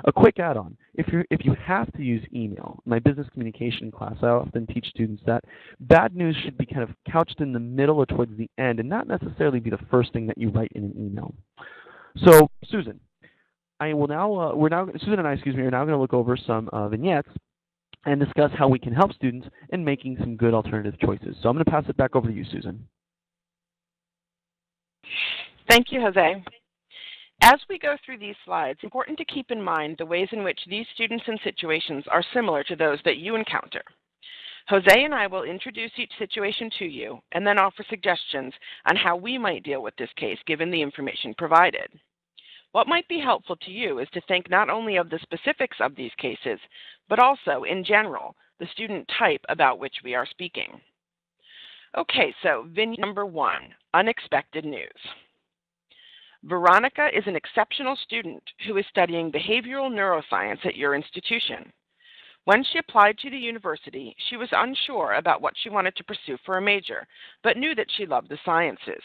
Speaker 2: A quick add-on, if you have to use email, in my business communication class, I often teach students that bad news should be kind of couched in the middle or towards the end and not necessarily be the first thing that you write in an email. So, Susan, Susan and I, are now going to look over some vignettes and discuss how we can help students in making some good alternative choices. So I'm going to pass it back over to you, Susan.
Speaker 3: Thank you, Jose. As we go through these slides, it's important to keep in mind the ways in which these students and situations are similar to those that you encounter. Jose and I will introduce each situation to you and then offer suggestions on how we might deal with this case given the information provided. What might be helpful to you is to think not only of the specifics of these cases, but also, in general, the student type about which we are speaking. Okay, so vignette number 1, unexpected news. Veronica is an exceptional student who is studying behavioral neuroscience at your institution. When she applied to the university, she was unsure about what she wanted to pursue for a major, but knew that she loved the sciences.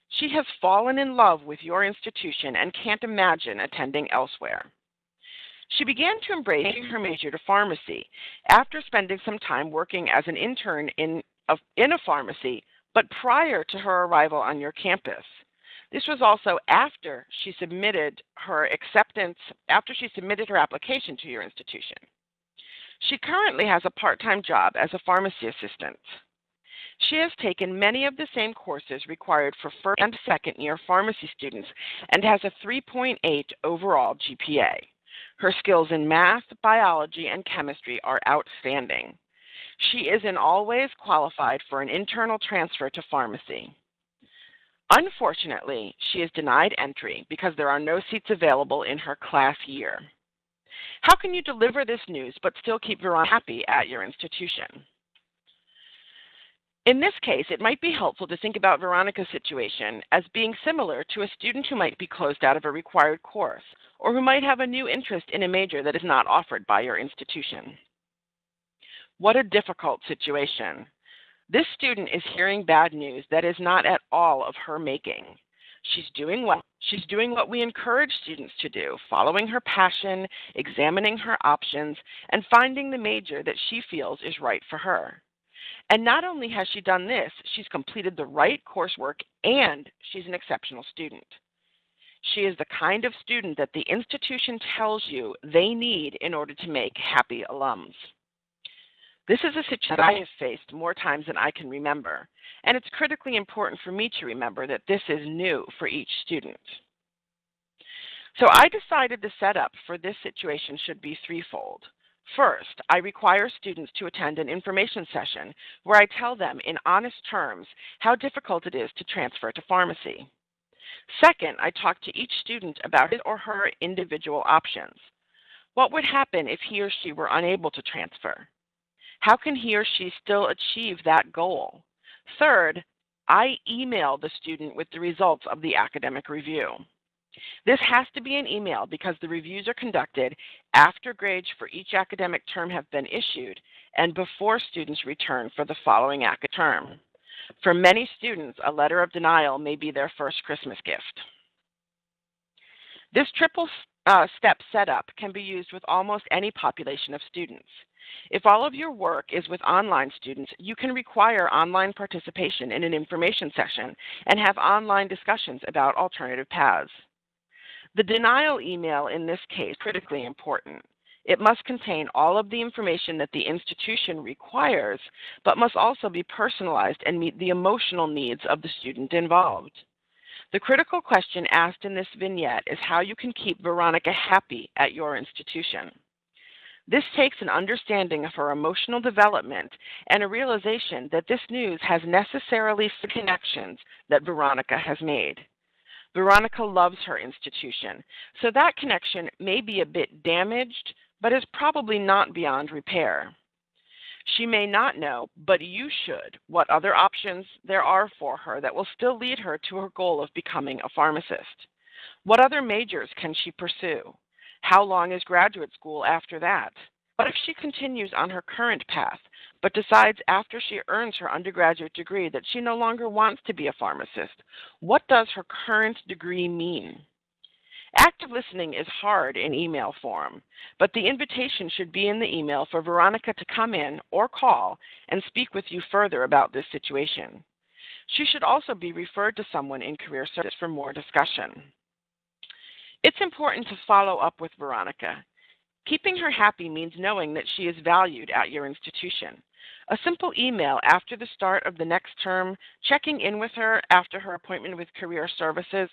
Speaker 3: She has fallen in love with your institution and can't imagine attending elsewhere. She began to embrace her major to pharmacy after spending some time working as an intern in a pharmacy, but prior to her arrival on your campus. This was also after she submitted her application to your institution. She currently has a part-time job as a pharmacy assistant. She has taken many of the same courses required for first and second year pharmacy students and has a 3.8 overall GPA. Her skills in math, biology, and chemistry are outstanding. She is in all ways qualified for an internal transfer to pharmacy. Unfortunately, she is denied entry because there are no seats available in her class year. How can you deliver this news but still keep Veronica happy at your institution? In this case, it might be helpful to think about Veronica's situation as being similar to a student who might be closed out of a required course or who might have a new interest in a major that is not offered by your institution. What a difficult situation. This student is hearing bad news that is not at all of her making. She's doing what we encourage students to do, following her passion, examining her options, and finding the major that she feels is right for her. And not only has she done this, she's completed the right coursework and she's an exceptional student. She is the kind of student that the institution tells you they need in order to make happy alums. This is a situation I have faced more times than I can remember, and it's critically important for me to remember that this is new for each student. So I decided the setup for this situation should be threefold. First, I require students to attend an information session where I tell them in honest terms how difficult it is to transfer to pharmacy. Second, I talk to each student about his or her individual options. What would happen if he or she were unable to transfer? How can he or she still achieve that goal? Third, I email the student with the results of the academic review. This has to be an email because the reviews are conducted after grades for each academic term have been issued and before students return for the following academic term. For many students, a letter of denial may be their first Christmas gift. This step setup can be used with almost any population of students. If all of your work is with online students, you can require online participation in an information session and have online discussions about alternative paths. The denial email in this case is critically important. It must contain all of the information that the institution requires, but must also be personalized and meet the emotional needs of the student involved. The critical question asked in this vignette is how you can keep Veronica happy at your institution. This takes an understanding of her emotional development and a realization that this news has necessarily connections that Veronica has made. Veronica loves her institution, so that connection may be a bit damaged, but is probably not beyond repair. She may not know, but you should, what other options there are for her that will still lead her to her goal of becoming a pharmacist. What other majors can she pursue? How long is graduate school after that? What if she continues on her current path, but decides after she earns her undergraduate degree that she no longer wants to be a pharmacist? What does her current degree mean? Active listening is hard in email form, but the invitation should be in the email for Veronica to come in or call and speak with you further about this situation. She should also be referred to someone in career service for more discussion. It's important to follow up with Veronica. Keeping her happy means knowing that she is valued at your institution. A simple email after the start of the next term, checking in with her after her appointment with career services,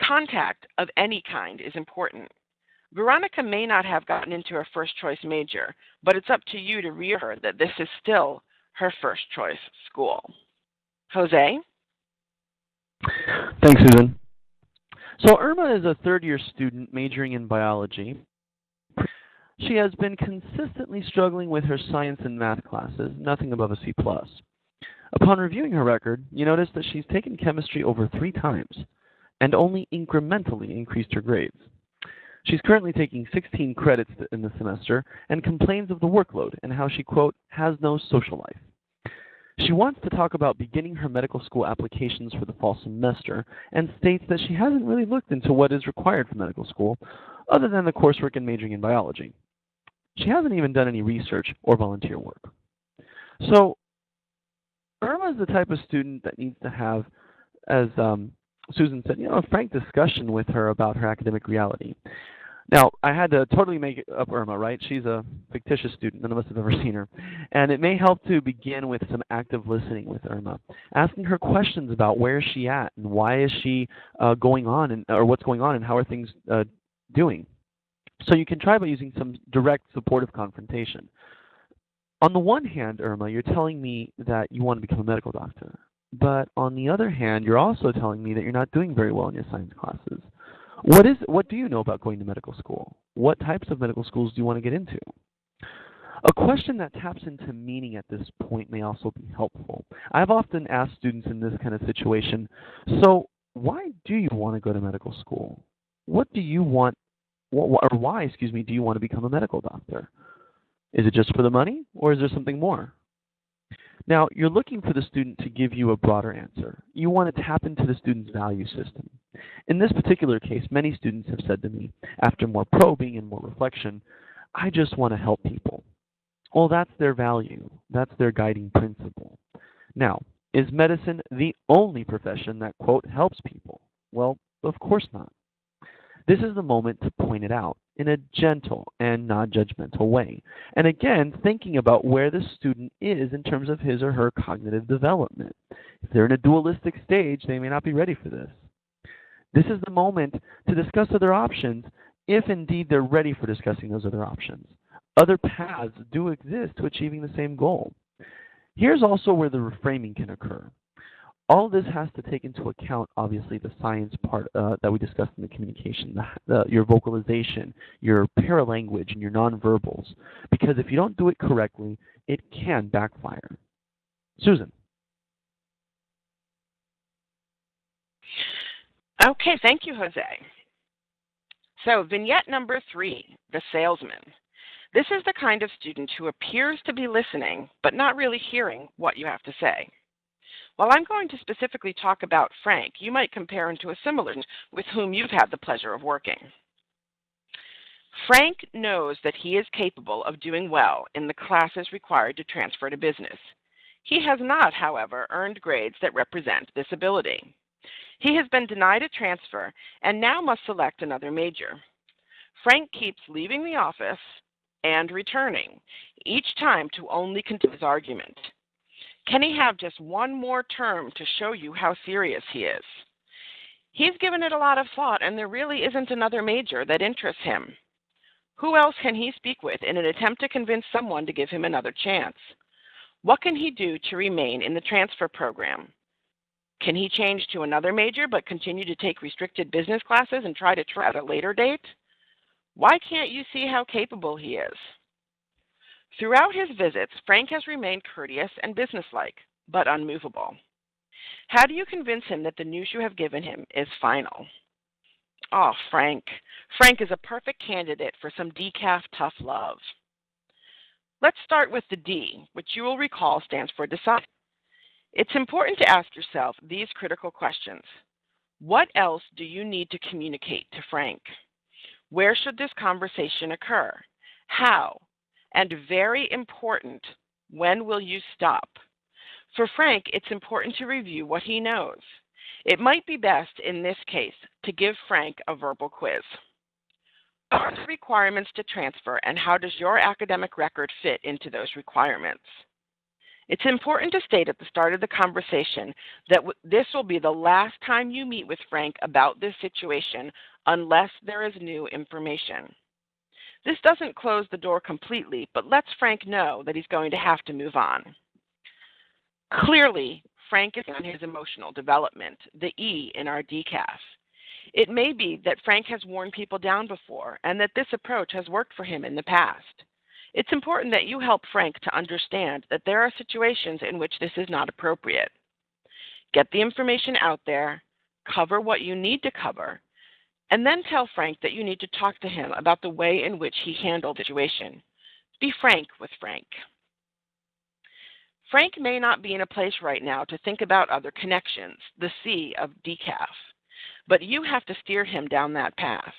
Speaker 3: contact of any kind is important. Veronica may not have gotten into her first choice major, but it's up to you to reassure her that this is still her first choice school. Jose?
Speaker 2: Thanks, Susan. So Irma is a third-year student majoring in biology. She has been consistently struggling with her science and math classes, nothing above a C+. Upon reviewing her record, you notice that she's taken chemistry over 3 times and only incrementally increased her grades. She's currently taking 16 credits in the semester and complains of the workload and how she, quote, has no social life. She wants to talk about beginning her medical school applications for the fall semester and states that she hasn't really looked into what is required for medical school other than the coursework and majoring in biology. She hasn't even done any research or volunteer work. So Irma is the type of student that needs to have, as Susan said, a frank discussion with her about her academic reality. Now, I had to totally make up Irma, right? She's a fictitious student. None of us have ever seen her. And it may help to begin with some active listening with Irma, asking her questions about where is she at and why is she going on, or what's going on and how are things doing. So you can try by using some direct supportive confrontation. On the one hand, Irma, you're telling me that you want to become a medical doctor. But on the other hand, you're also telling me that you're not doing very well in your science classes. What do you know about going to medical school? What types of medical schools do you want to get into? A question that taps into meaning at this point may also be helpful. I've often asked students in this kind of situation, so why do you want to go to medical school? What do you want, or why, do you want to become a medical doctor? Is it just for the money, or is there something more? Now, you're looking for the student to give you a broader answer. You want to tap into the student's value system. In this particular case, many students have said to me, after more probing and more reflection, I just want to help people. Well, that's their value. That's their guiding principle. Now, is medicine the only profession that, quote, helps people? Well, of course not. This is the moment to point it out in a gentle and non-judgmental way. And again, thinking about where the student is in terms of his or her cognitive development. If they're in a dualistic stage, they may not be ready for this. This is the moment to discuss other options if indeed they're ready for discussing those other options. Other paths do exist to achieving the same goal. Here's also where the reframing can occur. All of this has to take into account, obviously, the science part that we discussed in the communication, your vocalization, your paralanguage, and your nonverbals. Because if you don't do it correctly, it can backfire. Susan.
Speaker 3: Okay, thank you, Jose. So, vignette number 3, the salesman. This is the kind of student who appears to be listening, but not really hearing what you have to say. While I'm going to specifically talk about Frank, you might compare him to a similar with whom you've had the pleasure of working. Frank knows that he is capable of doing well in the classes required to transfer to business. He has not, however, earned grades that represent this ability. He has been denied a transfer and now must select another major. Frank keeps leaving the office and returning, each time to only continue his argument. Can he have just one more term to show you how serious he is? He's given it a lot of thought, and there really isn't another major that interests him. Who else can he speak with in an attempt to convince someone to give him another chance? What can he do to remain in the transfer program? Can he change to another major but continue to take restricted business classes and try to try at a later date? Why can't you see how capable he is? Throughout his visits, Frank has remained courteous and businesslike, but unmovable. How do you convince him that the news you have given him is final? Oh, Frank. Frank is a perfect candidate for some decaf tough love. Let's start with the D, which you will recall stands for decide. It's important to ask yourself these critical questions. What else do you need to communicate to Frank? Where should this conversation occur? How? And very important, when will you stop? For Frank, it's important to review what he knows. It might be best, in this case, to give Frank a verbal quiz. What are the requirements to transfer, and how does your academic record fit into those requirements? It's important to state at the start of the conversation that this will be the last time you meet with Frank about this situation unless there is new information. This doesn't close the door completely, but lets Frank know that he's going to have to move on. Clearly, Frank is on his emotional development, the E in our decaf. It may be that Frank has worn people down before and that this approach has worked for him in the past. It's important that you help Frank to understand that there are situations in which this is not appropriate. Get the information out there, cover what you need to cover, and then tell Frank that you need to talk to him about the way in which he handled the situation. Be frank with Frank. Frank may not be in a place right now to think about other connections, the C of decaf, but you have to steer him down that path.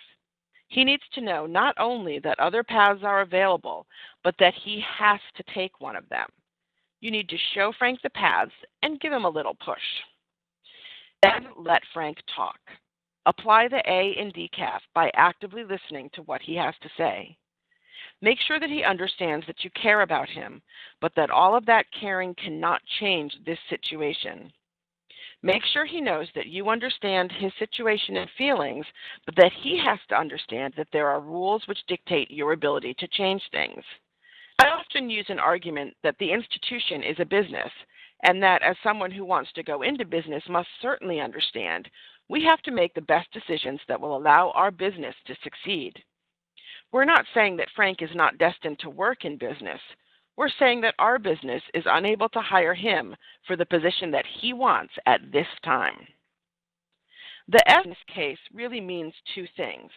Speaker 3: He needs to know not only that other paths are available, but that he has to take one of them. You need to show Frank the paths and give him a little push. Then let Frank talk. Apply the A in decaf by actively listening to what he has to say. Make sure that he understands that you care about him, but that all of that caring cannot change this situation. Make sure he knows that you understand his situation and feelings, but that he has to understand that there are rules which dictate your ability to change things. I often use an argument that the institution is a business, and that as someone who wants to go into business must certainly understand, we have to make the best decisions that will allow our business to succeed. We're not saying that Frank is not destined to work in business. We're saying that our business is unable to hire him for the position that he wants at this time. The F in this case really means two things.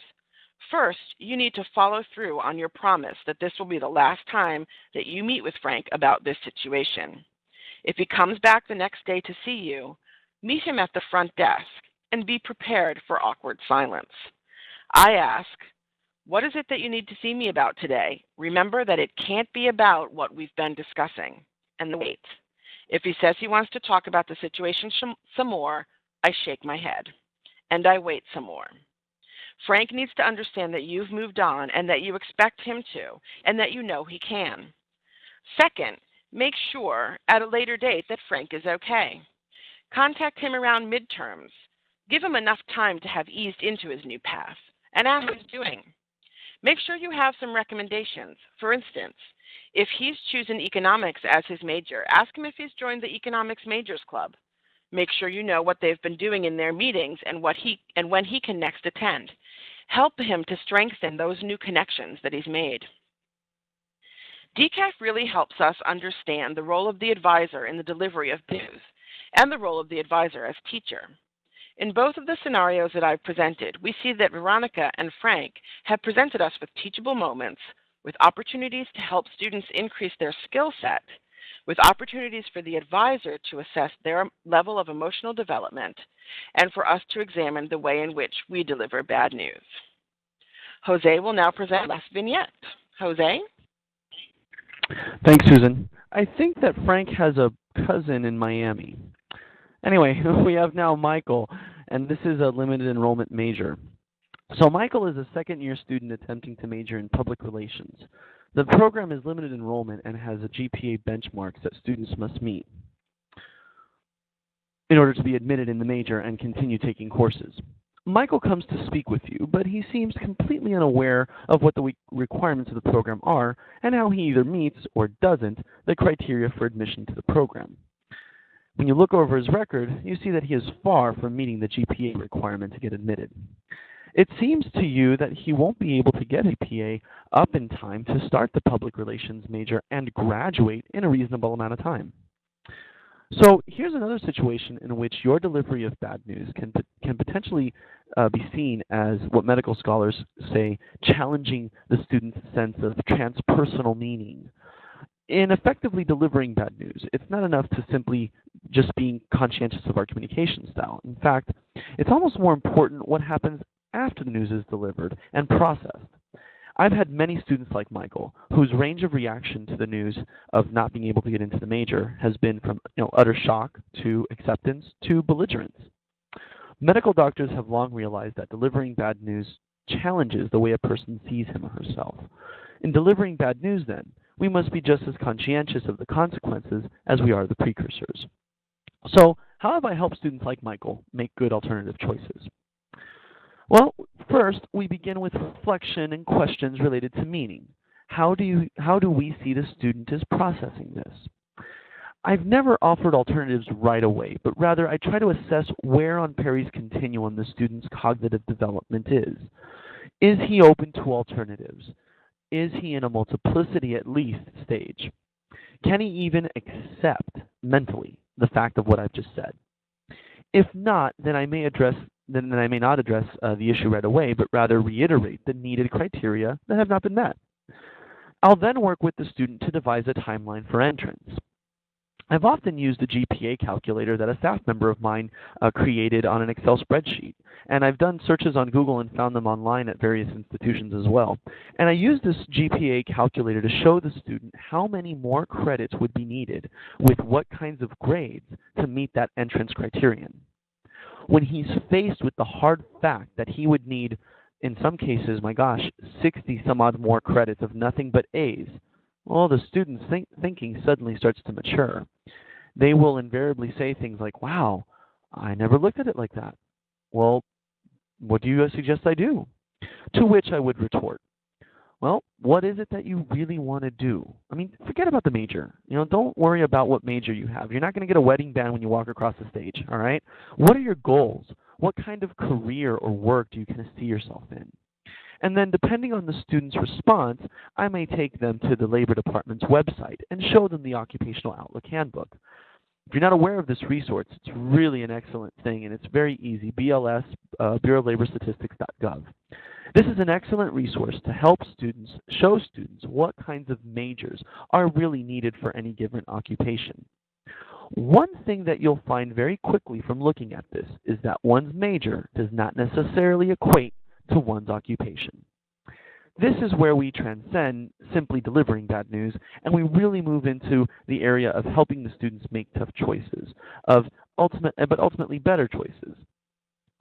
Speaker 3: First, you need to follow through on your promise that this will be the last time that you meet with Frank about this situation. If he comes back the next day to see you, meet him at the front desk and be prepared for awkward silence. I ask, what is it that you need to see me about today? Remember that it can't be about what we've been discussing. And then wait. If he says he wants to talk about the situation some more, I shake my head. And I wait some more. Frank needs to understand that you've moved on and that you expect him to, and that you know he can. Second, make sure at a later date that Frank is okay. Contact him around midterms. Give him enough time to have eased into his new path, and ask how he's doing. Make sure you have some recommendations. For instance, if he's chosen economics as his major, ask him if he's joined the Economics Majors Club. Make sure you know what they've been doing in their meetings and when he can next attend. Help him to strengthen those new connections that he's made. DCAF really helps us understand the role of the advisor in the delivery of news and the role of the advisor as teacher. In both of the scenarios that I've presented, we see that Veronica and Frank have presented us with teachable moments, with opportunities to help students increase their skill set, with opportunities for the advisor to assess their level of emotional development, and for us to examine the way in which we deliver bad news. Jose will now present the last vignette. Jose?
Speaker 2: Thanks, Susan. I think that Frank has a cousin in Miami. Anyway, we have now Michael, and this is a limited enrollment major. So Michael is a second-year student attempting to major in public relations. The program is limited enrollment and has a GPA benchmarks that students must meet in order to be admitted in the major and continue taking courses. Michael comes to speak with you, but he seems completely unaware of what the requirements of the program are and how he either meets or doesn't the criteria for admission to the program. When you look over his record, you see that he is far from meeting the GPA requirement to get admitted. It seems to you that he won't be able to get a PA up in time to start the public relations major and graduate in a reasonable amount of time. So here's another situation in which your delivery of bad news can potentially be seen as what medical scholars say, challenging the student's sense of transpersonal meaning. In effectively delivering bad news, it's not enough to simply just being conscientious of our communication style. In fact, it's almost more important what happens after the news is delivered and processed. I've had many students like Michael whose range of reaction to the news of not being able to get into the major has been from utter shock to acceptance to belligerence. Medical doctors have long realized that delivering bad news challenges the way a person sees him or herself. In delivering bad news, then, we must be just as conscientious of the consequences as we are the precursors. So, how have I helped students like Michael make good alternative choices? Well, first, we begin with reflection and questions related to meaning. How do we see the student is processing this? I've never offered alternatives right away, but rather I try to assess where on Perry's continuum the student's cognitive development is. Is he open to alternatives? Is he in a multiplicity at least stage? Can he even accept mentally the fact of what I've just said? If not, then I may not address the issue right away, but rather reiterate the needed criteria that have not been met. I'll then work with the student to devise a timeline for entrance. I've often used a GPA calculator that a staff member of mine created on an Excel spreadsheet. And I've done searches on Google and found them online at various institutions as well. And I used this GPA calculator to show the student how many more credits would be needed with what kinds of grades to meet that entrance criterion. When he's faced with the hard fact that he would need, in some cases, my gosh, 60 some odd more credits of nothing but A's, well, the student's thinking suddenly starts to mature. They will invariably say things like, wow, I never looked at it like that. Well, what do you suggest I do? To which I would retort, well, what is it that you really want to do? I mean, forget about the major. Don't worry about what major you have. You're not going to get a wedding band when you walk across the stage, all right? What are your goals? What kind of career or work do you kind of see yourself in? And then depending on the student's response, I may take them to the Labor Department's website and show them the Occupational Outlook Handbook. If you're not aware of this resource, it's really an excellent thing, and it's very easy, BLS, Bureau of Labor Statistics.gov. This is an excellent resource to help students, show students what kinds of majors are really needed for any given occupation. One thing that you'll find very quickly from looking at this is that one's major does not necessarily equate to one's occupation. This is where we transcend simply delivering bad news, and we really move into the area of helping the students make tough choices, but ultimately better choices.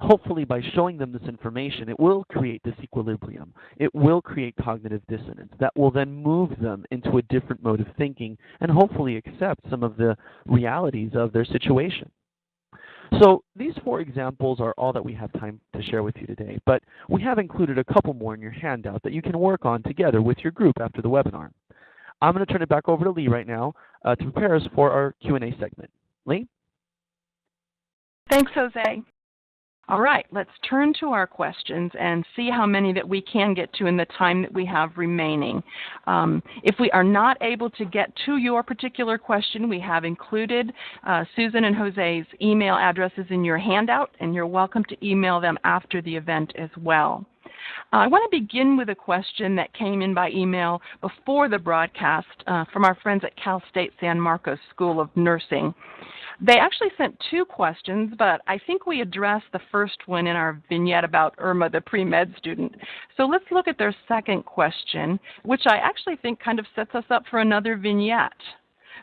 Speaker 2: Hopefully, by showing them this information, it will create disequilibrium. It will create cognitive dissonance that will then move them into a different mode of thinking and hopefully accept some of the realities of their situation. So these 4 examples are all that we have time to share with you today, but we have included a couple more in your handout that you can work on together with your group after the webinar. I'm going to turn it back over to Lee right now to prepare us for our Q&A segment. Lee?
Speaker 1: Thanks, Jose. All right, let's turn to our questions and see how many that we can get to in the time that we have remaining. If we are not able to get to your particular question, we have included Susan and Jose's email addresses in your handout, and you're welcome to email them after the event as well. I want to begin with a question that came in by email before the broadcast from our friends at Cal State San Marcos School of Nursing. They actually sent two questions, but I think we addressed the first one in our vignette about Irma, the pre-med student. So let's look at their second question, which I actually think kind of sets us up for another vignette.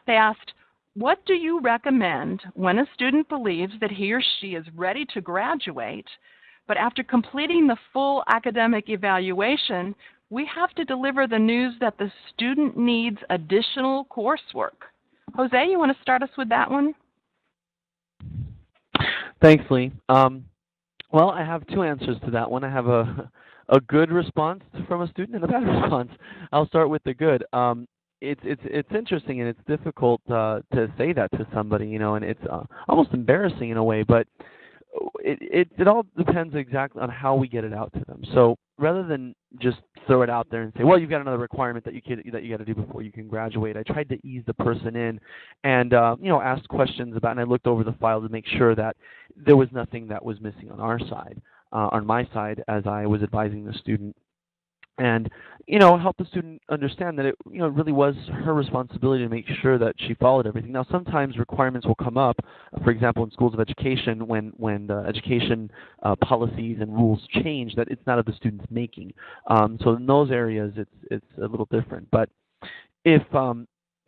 Speaker 1: They asked, what do you recommend when a student believes that he or she is ready to graduate, but after completing the full academic evaluation, we have to deliver the news that the student needs additional coursework? Jose, you want to start us with that one?
Speaker 2: Thanks, Lee. Well, I have two answers to that one. I have a good response from a student and a bad response. I'll start with the good. It's interesting and it's difficult to say that to somebody, and it's almost embarrassing in a way, but it all depends exactly on how we get it out to them. So rather than just throw it out there and say, well, you've got another requirement that you got to do before you can graduate, I tried to ease the person in and asked questions about, and I looked over the file to make sure that there was nothing that was missing on our side, on my side, as I was advising the student. And, help the student understand that it really was her responsibility to make sure that she followed everything. Now, sometimes requirements will come up, for example, in schools of education, when the education policies and rules change, that it's not of the student's making. So in those areas, it's a little different. But if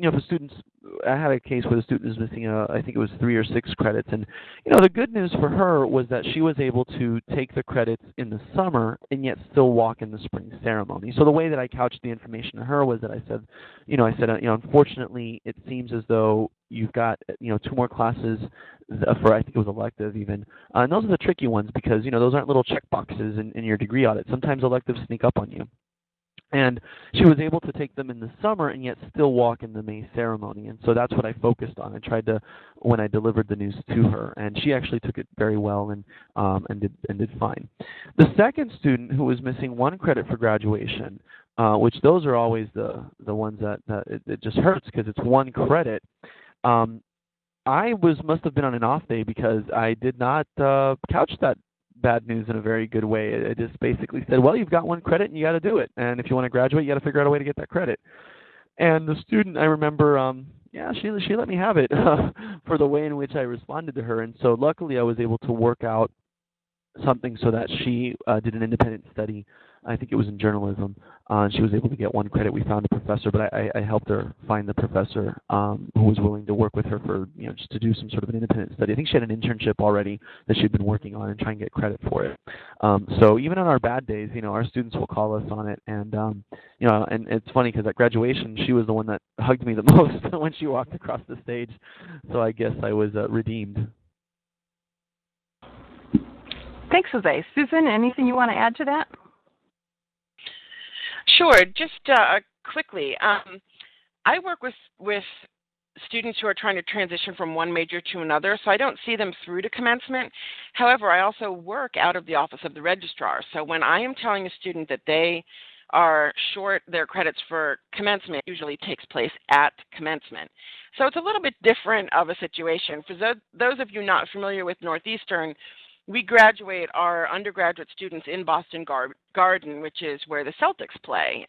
Speaker 2: if a student's, I had a case where the student was missing, I think it was 3 or 6 credits, and the good news for her was that she was able to take the credits in the summer and yet still walk in the spring ceremony. So the way that I couched the information to her was that I said, unfortunately, it seems as though you've got 2 more classes for, I think it was elective even, and those are the tricky ones because those aren't little check boxes in your degree audit. Sometimes electives sneak up on you. And she was able to take them in the summer and yet still walk in the May ceremony. And so that's what I focused on. I tried to, when I delivered the news to her, and she actually took it very well and did fine. The second student who was missing 1 credit for graduation, which those are always the ones that it just hurts because it's 1 credit. I must have been on an off day because I did not couch that bad news in a very good way. I just basically said, well, you've got 1 credit and you got to do it. And if you want to graduate, you got to figure out a way to get that credit. And the student, I remember, she let me have it for the way in which I responded to her. And so luckily I was able to work out something so that she did an independent study. I think it was in journalism, and she was able to get 1 credit. We found a professor, but I helped her find the professor who was willing to work with her for, just to do some sort of an independent study. I think she had an internship already that she'd been working on and try and get credit for it. So even on our bad days, our students will call us on it, and and it's funny because at graduation she was the one that hugged me the most when she walked across the stage. So I guess I was redeemed.
Speaker 1: Thanks, Jose. Susan, anything you want to add to that?
Speaker 3: Sure. Just quickly, I work with students who are trying to transition from one major to another, so I don't see them through to commencement. However, I also work out of the office of the registrar. So when I am telling a student that they are short their credits for commencement, it usually takes place at commencement. So it's a little bit different of a situation. For those of you not familiar with Northeastern, we graduate our undergraduate students in Boston Garden, which is where the Celtics play.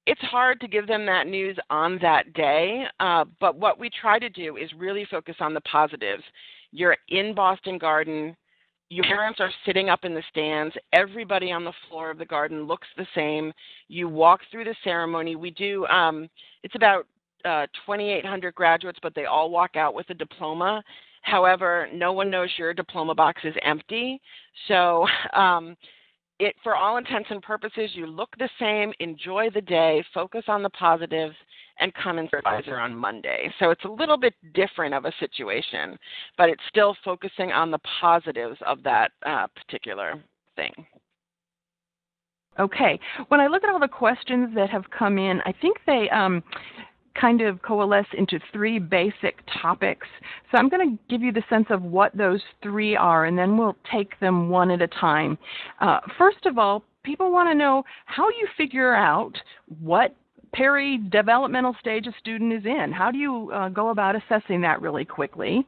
Speaker 3: It's hard to give them that news on that day, but what we try to do is really focus on the positives. You're in Boston Garden. Your parents are sitting up in the stands. Everybody on the floor of the garden looks the same. You walk through the ceremony. We do, it's about 2,800 graduates, but they all walk out with a diploma. However, no one knows your diploma box is empty. So for all intents and purposes, you look the same, enjoy the day, focus on the positives, and come in for advisor on Monday. So it's a little bit different of a situation, but it's still focusing on the positives of that particular thing.
Speaker 1: Okay. When I look at all the questions that have come in, I think they kind of coalesce into 3 basic topics. So I'm going to give you the sense of what those 3 are, and then we'll take them one at a time. First of all, people want to know how you figure out what peri-developmental stage a student is in. How do you go about assessing that really quickly?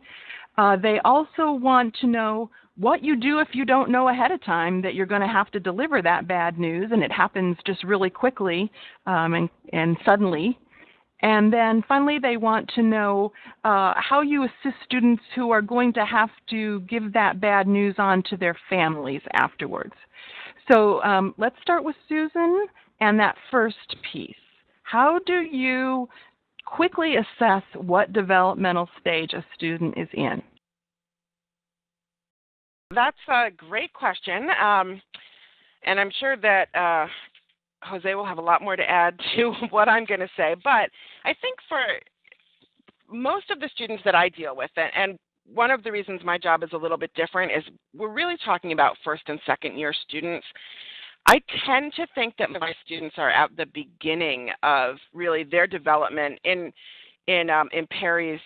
Speaker 1: They also want to know what you do if you don't know ahead of time that you're going to have to deliver that bad news, and it happens just really quickly and suddenly. And then finally, they want to know how you assist students who are going to have to give that bad news on to their families afterwards. So let's start with Susan and that first piece. How do you quickly assess what developmental stage a student is in?
Speaker 3: That's a great question, and I'm sure that Jose will have a lot more to add to what I'm going to say, but I think for most of the students that I deal with, and one of the reasons my job is a little bit different is we're really talking about first and second year students. I tend to think that my students are at the beginning of really their development in Perry's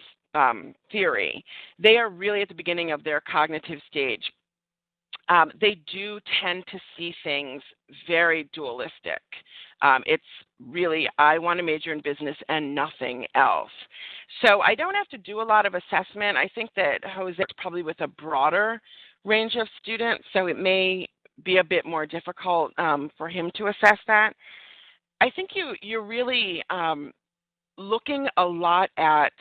Speaker 3: theory. They are really at the beginning of their cognitive stage. They do tend to see things very dualistic. It's really, I want to major in business and nothing else. So I don't have to do a lot of assessment. I think that Jose is probably with a broader range of students, so it may be a bit more difficult for him to assess that. I think you're really looking a lot at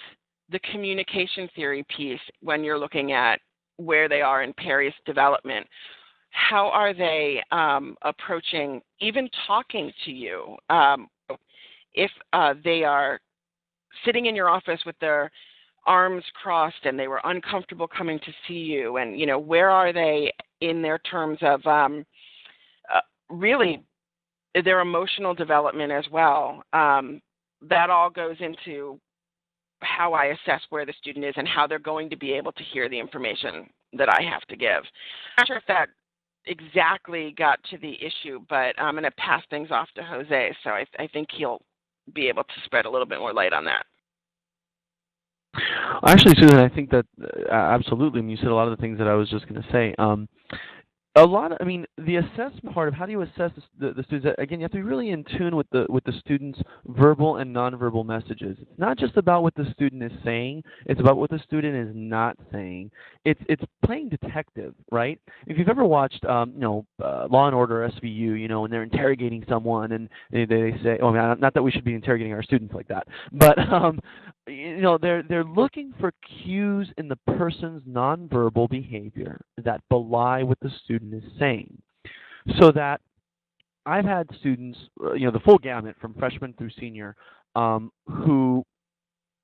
Speaker 3: the communication theory piece when you're looking at where they are in Perry's development. How are they approaching even talking to you? If they are sitting in your office with their arms crossed and they were uncomfortable coming to see you, and where are they in their terms of really their emotional development as well. That all goes into how I assess where the student is and how they're going to be able to hear the information that I have to give. I'm not sure if that exactly got to the issue, but I'm going to pass things off to Jose, so I think he'll be able to spread a little bit more light on that.
Speaker 2: Actually, Susan, I think that absolutely. You said a lot of the things that I was just going to say. The assessment part of how do you assess the students, again, you have to be really in tune with the student's verbal and nonverbal messages. It's not just about what the student is saying, it's about what the student is not saying. It's playing detective, right? If you've ever watched Law and Order, SVU, and they're interrogating someone and they say, not that we should be interrogating our students like that, but they're looking for cues in the person's nonverbal behavior that belie what the student is saying. So that I've had students, the full gamut from freshman through senior, who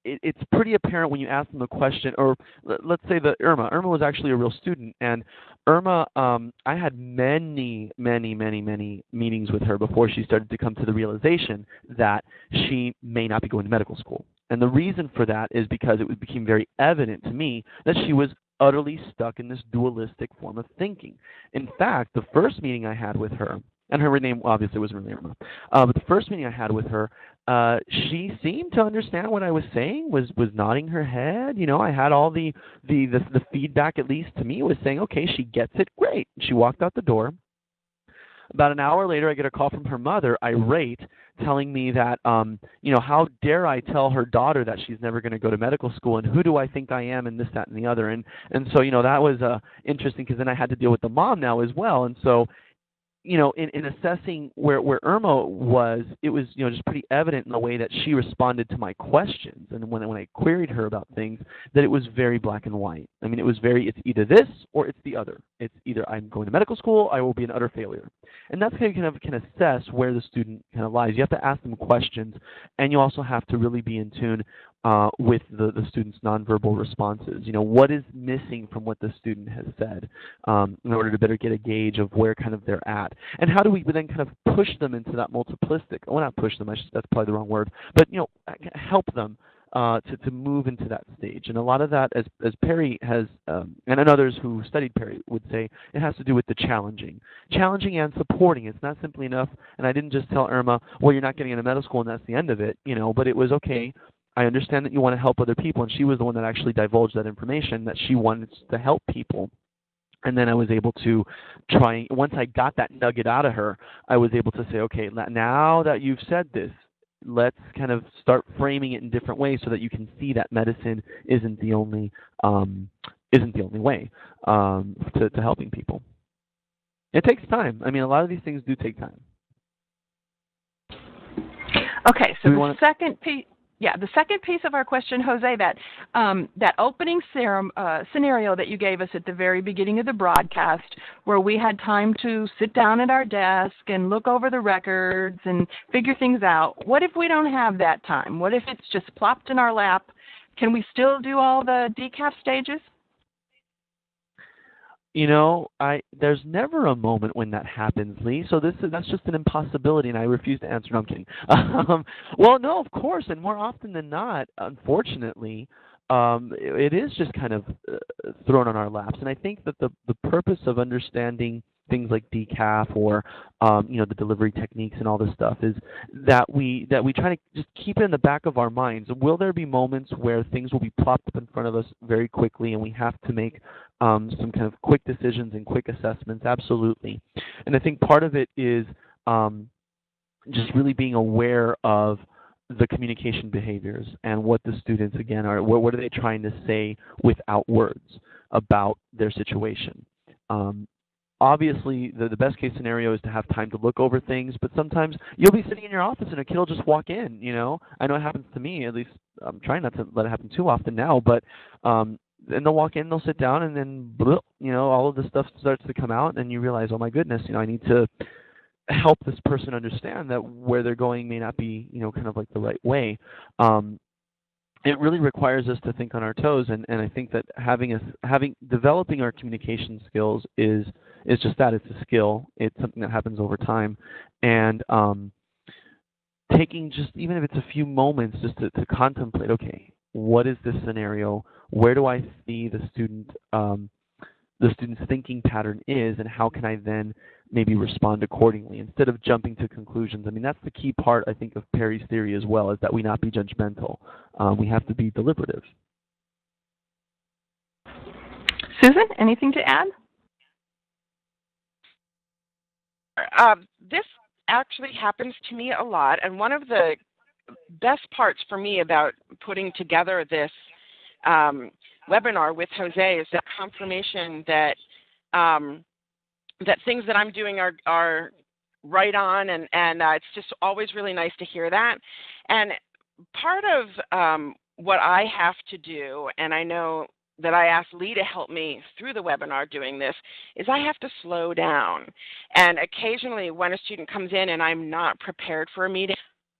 Speaker 2: it's pretty apparent when you ask them a question, or let's say that Irma was actually a real student, and Irma, I had many meetings with her before she started to come to the realization that she may not be going to medical school. And the reason for that is because it became very evident to me that she was utterly stuck in this dualistic form of thinking. In fact, the first meeting I had with her, and her name obviously wasn't really Irma, but the first meeting I had with her, she seemed to understand what I was saying, was nodding her head. I had all the feedback, at least to me, was saying, okay, she gets it, great. She walked out the door. About an hour later, I get a call from her mother, irate, telling me that, how dare I tell her daughter that she's never going to go to medical school, and who do I think I am, and this, that, and the other. And so, that was interesting, because then I had to deal with the mom now as well. And so, in assessing where Irma was, it was, just pretty evident in the way that she responded to my questions. And when I queried her about things, that it was very black and white. I mean, it was it's either this or it's the other. It's either I'm going to medical school, I will be an utter failure. And that's how you can assess where the student kind of lies. You have to ask them questions, and you also have to really be in tune with the student's nonverbal responses. What is missing from what the student has said in order to better get a gauge of where kind of they're at. And how do we then kind of push them into that multiplistic, well, not push them, that's probably the wrong word, but, help them to move into that stage. And a lot of that, as Perry has, and others who studied Perry would say, it has to do with the challenging and supporting. It's not simply enough, and I didn't just tell Irma, well, you're not getting into medical school and that's the end of it, but it was, okay, I understand that you want to help other people, and she was the one that actually divulged that information, that she wanted to help people. And then I was able to try, once I got that nugget out of her, I was able to say, okay, now that you've said this, let's kind of start framing it in different ways so that you can see that medicine isn't the only way to helping people. It takes time. I mean, a lot of these things do take time.
Speaker 1: Okay, so the second piece. Yeah, the second piece of our question, Jose, that opening scenario that you gave us at the very beginning of the broadcast, where we had time to sit down at our desk and look over the records and figure things out. What if we don't have that time? What if it's just plopped in our lap? Can we still do all the decaf stages?
Speaker 2: You know, there's never a moment when that happens, Lee. So that's just an impossibility, and I refuse to answer. No, I'm kidding. Well, no, of course, and more often than not, unfortunately, it is just kind of thrown on our laps. And I think that the purpose of understanding things like decaf or the delivery techniques and all this stuff is that we try to just keep it in the back of our minds. Will there be moments where things will be plopped up in front of us very quickly and we have to make some kind of quick decisions and quick assessments? Absolutely. And I think part of it is just really being aware of the communication behaviors and what the students, again, are. What are they trying to say without words about their situation? Obviously, the best case scenario is to have time to look over things, but sometimes you'll be sitting in your office and a kid will just walk in, I know it happens to me, at least I'm trying not to let it happen too often now, but and they'll walk in, they'll sit down, and then, all of this stuff starts to come out, and you realize, oh my goodness, I need to help this person understand that where they're going may not be, kind of like the right way. It really requires us to think on our toes, and I think that developing our communication skills is just that. It's a skill. It's something that happens over time, and taking just, even if it's a few moments, just to contemplate. Okay, what is this scenario? Where do I see the student's thinking pattern is, and how can I then maybe respond accordingly instead of jumping to conclusions? I mean, that's the key part, I think, of Perry's theory as well, is that we not be judgmental. We have to be deliberative.
Speaker 1: Susan, anything to add?
Speaker 3: This actually happens to me a lot, and one of the best parts for me about putting together this webinar with Jose is the confirmation that that things that I'm doing are right on, and it's just always really nice to hear that. And part of what I have to do, and I know that I asked Lee to help me through the webinar doing this, is I have to slow down. And occasionally when a student comes in and I'm not prepared for a meeting,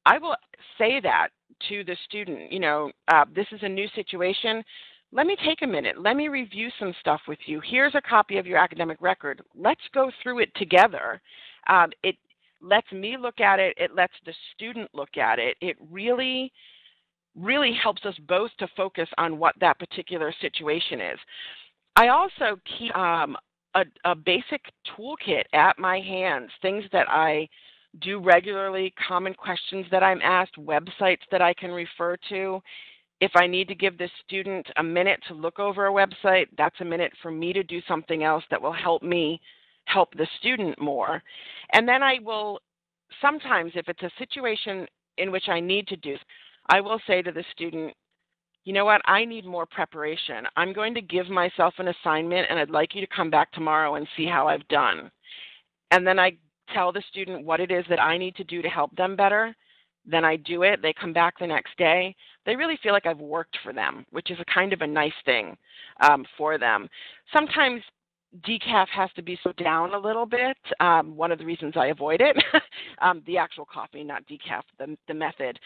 Speaker 3: I will say that to the student, this is a new situation. Let me take a minute. Let me review some stuff with you. Here's a copy of your academic record. Let's go through it together. It lets me look at it. It lets the student look at it. It really helps us both to focus on what that particular situation is. I also keep a basic toolkit at my hands, things that I do regularly, common questions that I'm asked, websites that I can refer to. If I need to give the student a minute to look over a website, that's a minute for me to do something else that will help me help the student more. And then I will, sometimes if it's a situation in which I need to do, I will say to the student, you know what, I need more preparation. I'm going to give myself an assignment and I'd like you to come back tomorrow and see how I've done. And then I tell the student what it is that I need to do to help them better. Then I do it. They come back the next day. They really feel like I've worked for them, which is a kind of a nice thing for them. Sometimes decaf has to be slowed down a little bit. One of the reasons I avoid it, the actual coffee, not decaf, the method.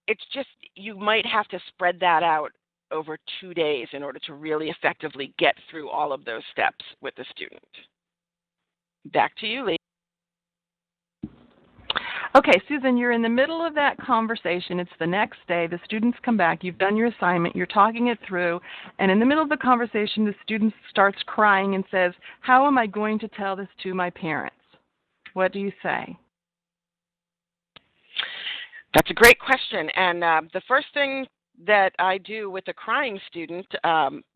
Speaker 3: It's just you might have to spread that out over 2 days in order to really effectively get through all of those steps with the student. Back to you, Lee.
Speaker 1: Okay, Susan, you're in the middle of that conversation. It's the next day. The students come back. You've done your assignment. You're talking it through. And in the middle of the conversation, the student starts crying and says, how am I going to tell this to my parents? What do you say?
Speaker 3: That's a great question. And the first thing that I do with a crying student,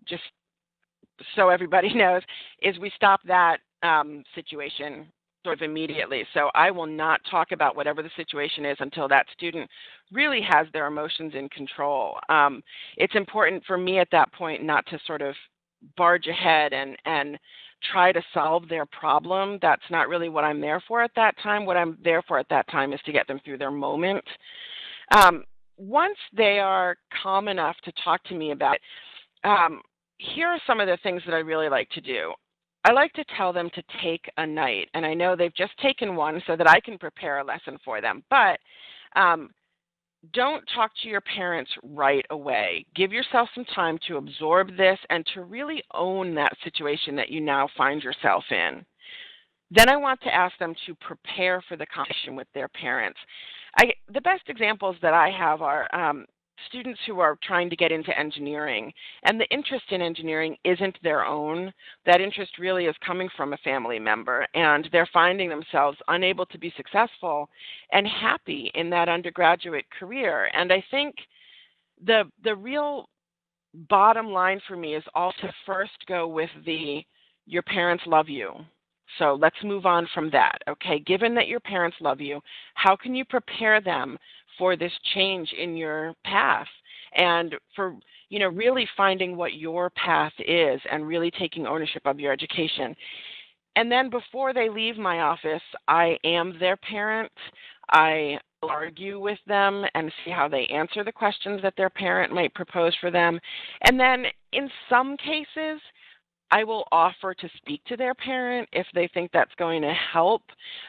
Speaker 3: just so everybody knows, is we stop that situation sort of immediately. So I will not talk about whatever the situation is until that student really has their emotions in control. It's important for me at that point not to sort of barge ahead and try to solve their problem. That's not really what I'm there for at that time. What I'm there for at that time is to get them through their moment. once they are calm enough to talk to me about it, here are some of the things that I really like to do. I like to tell them to take a night, and I know they've just taken one so that I can prepare a lesson for them, but don't talk to your parents right away. Give yourself some time to absorb this and to really own that situation that you now find yourself in. Then I want to ask them to prepare for the conversation with their parents. The best examples that I have are students who are trying to get into engineering, and the interest in engineering isn't their own. That interest really is coming from a family member, and they're finding themselves unable to be successful and happy in that undergraduate career. And I think the real bottom line for me is all to first go with your parents love you. So let's move on from that, okay? Given that your parents love you, how can you prepare them for this change in your path and for, really finding what your path is and really taking ownership of your education? And then before they leave my office, I am their parent. I argue with them and see how they answer the questions that their parent might propose for them. And then in some cases, I will offer to speak to their parent if they think that's going to help.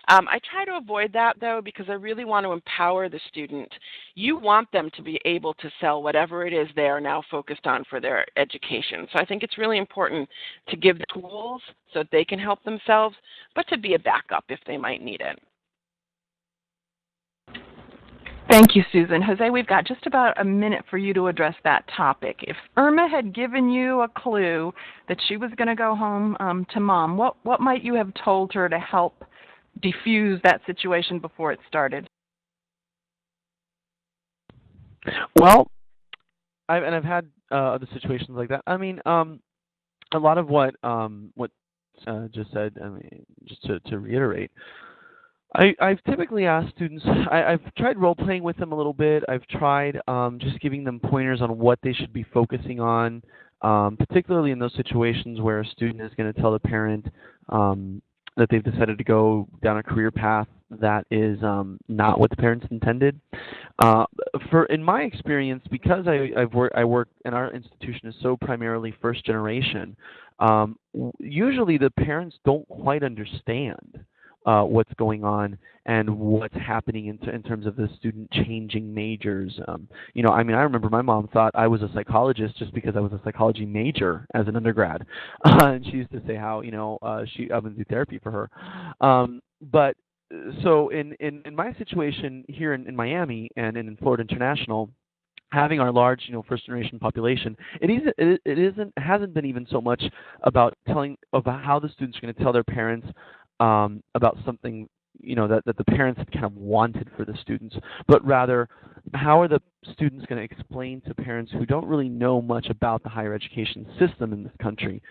Speaker 3: I try to avoid that, though, because I really want to empower the student. You want them to be able to sell whatever it is they are now focused on for their education. So I think it's really important to give the tools so that they can help themselves, but to be a backup if they might need it.
Speaker 1: Thank you, Susan. Jose, we've got just about a minute for you to address that topic. If Irma had given you a clue that she was going to go home to Mom, what might you have told her to help diffuse that situation before it started?
Speaker 2: Well, I've had other situations like that. I mean, a lot of what just said. I mean, just to reiterate. I've typically asked students, I've tried role-playing with them a little bit. I've tried just giving them pointers on what they should be focusing on, particularly in those situations where a student is going to tell the parent that they've decided to go down a career path that is not what the parents intended. In my experience, because I work and our institution is so primarily first generation, usually the parents don't quite understand what's going on and what's happening in terms of the student changing majors. I remember my mom thought I was a psychologist just because I was a psychology major as an undergrad. And she used to say how, I'm going to do therapy for her. But so in my situation here in Miami and in Florida International, having our large, first generation population, it hasn't been even so much about how the students are going to tell their parents about something, that the parents had kind of wanted for the students, but rather how are the students going to explain to parents who don't really know much about the higher education system in this country,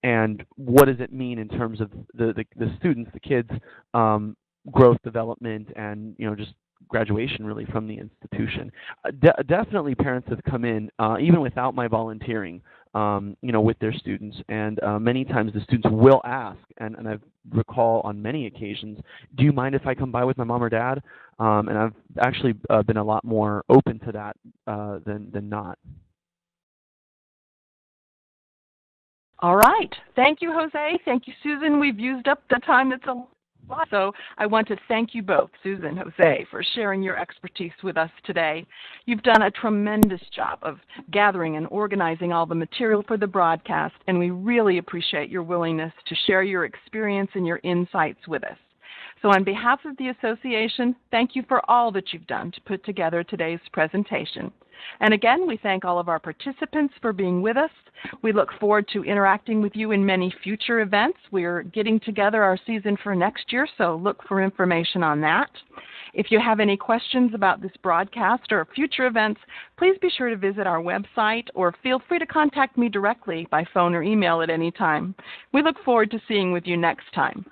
Speaker 2: and what does it mean in terms of the students, the kids' growth, development, and just graduation really from the institution. Definitely parents have come in, even without my volunteering, with their students, and many times the students will ask, and I recall on many occasions, do you mind if I come by with my mom or dad? And I've actually been a lot more open to that than not.
Speaker 1: All right. Thank you, Jose. Thank you, Susan. We've used up the time that's allotted. So I want to thank you both, Susan, Jose, for sharing your expertise with us today. You've done a tremendous job of gathering and organizing all the material for the broadcast, and we really appreciate your willingness to share your experience and your insights with us. So on behalf of the association, thank you for all that you've done to put together today's presentation. And again, we thank all of our participants for being with us. We look forward to interacting with you in many future events. We're getting together our season for next year, so look for information on that. If you have any questions about this broadcast or future events, please be sure to visit our website or feel free to contact me directly by phone or email at any time. We look forward to seeing with you next time.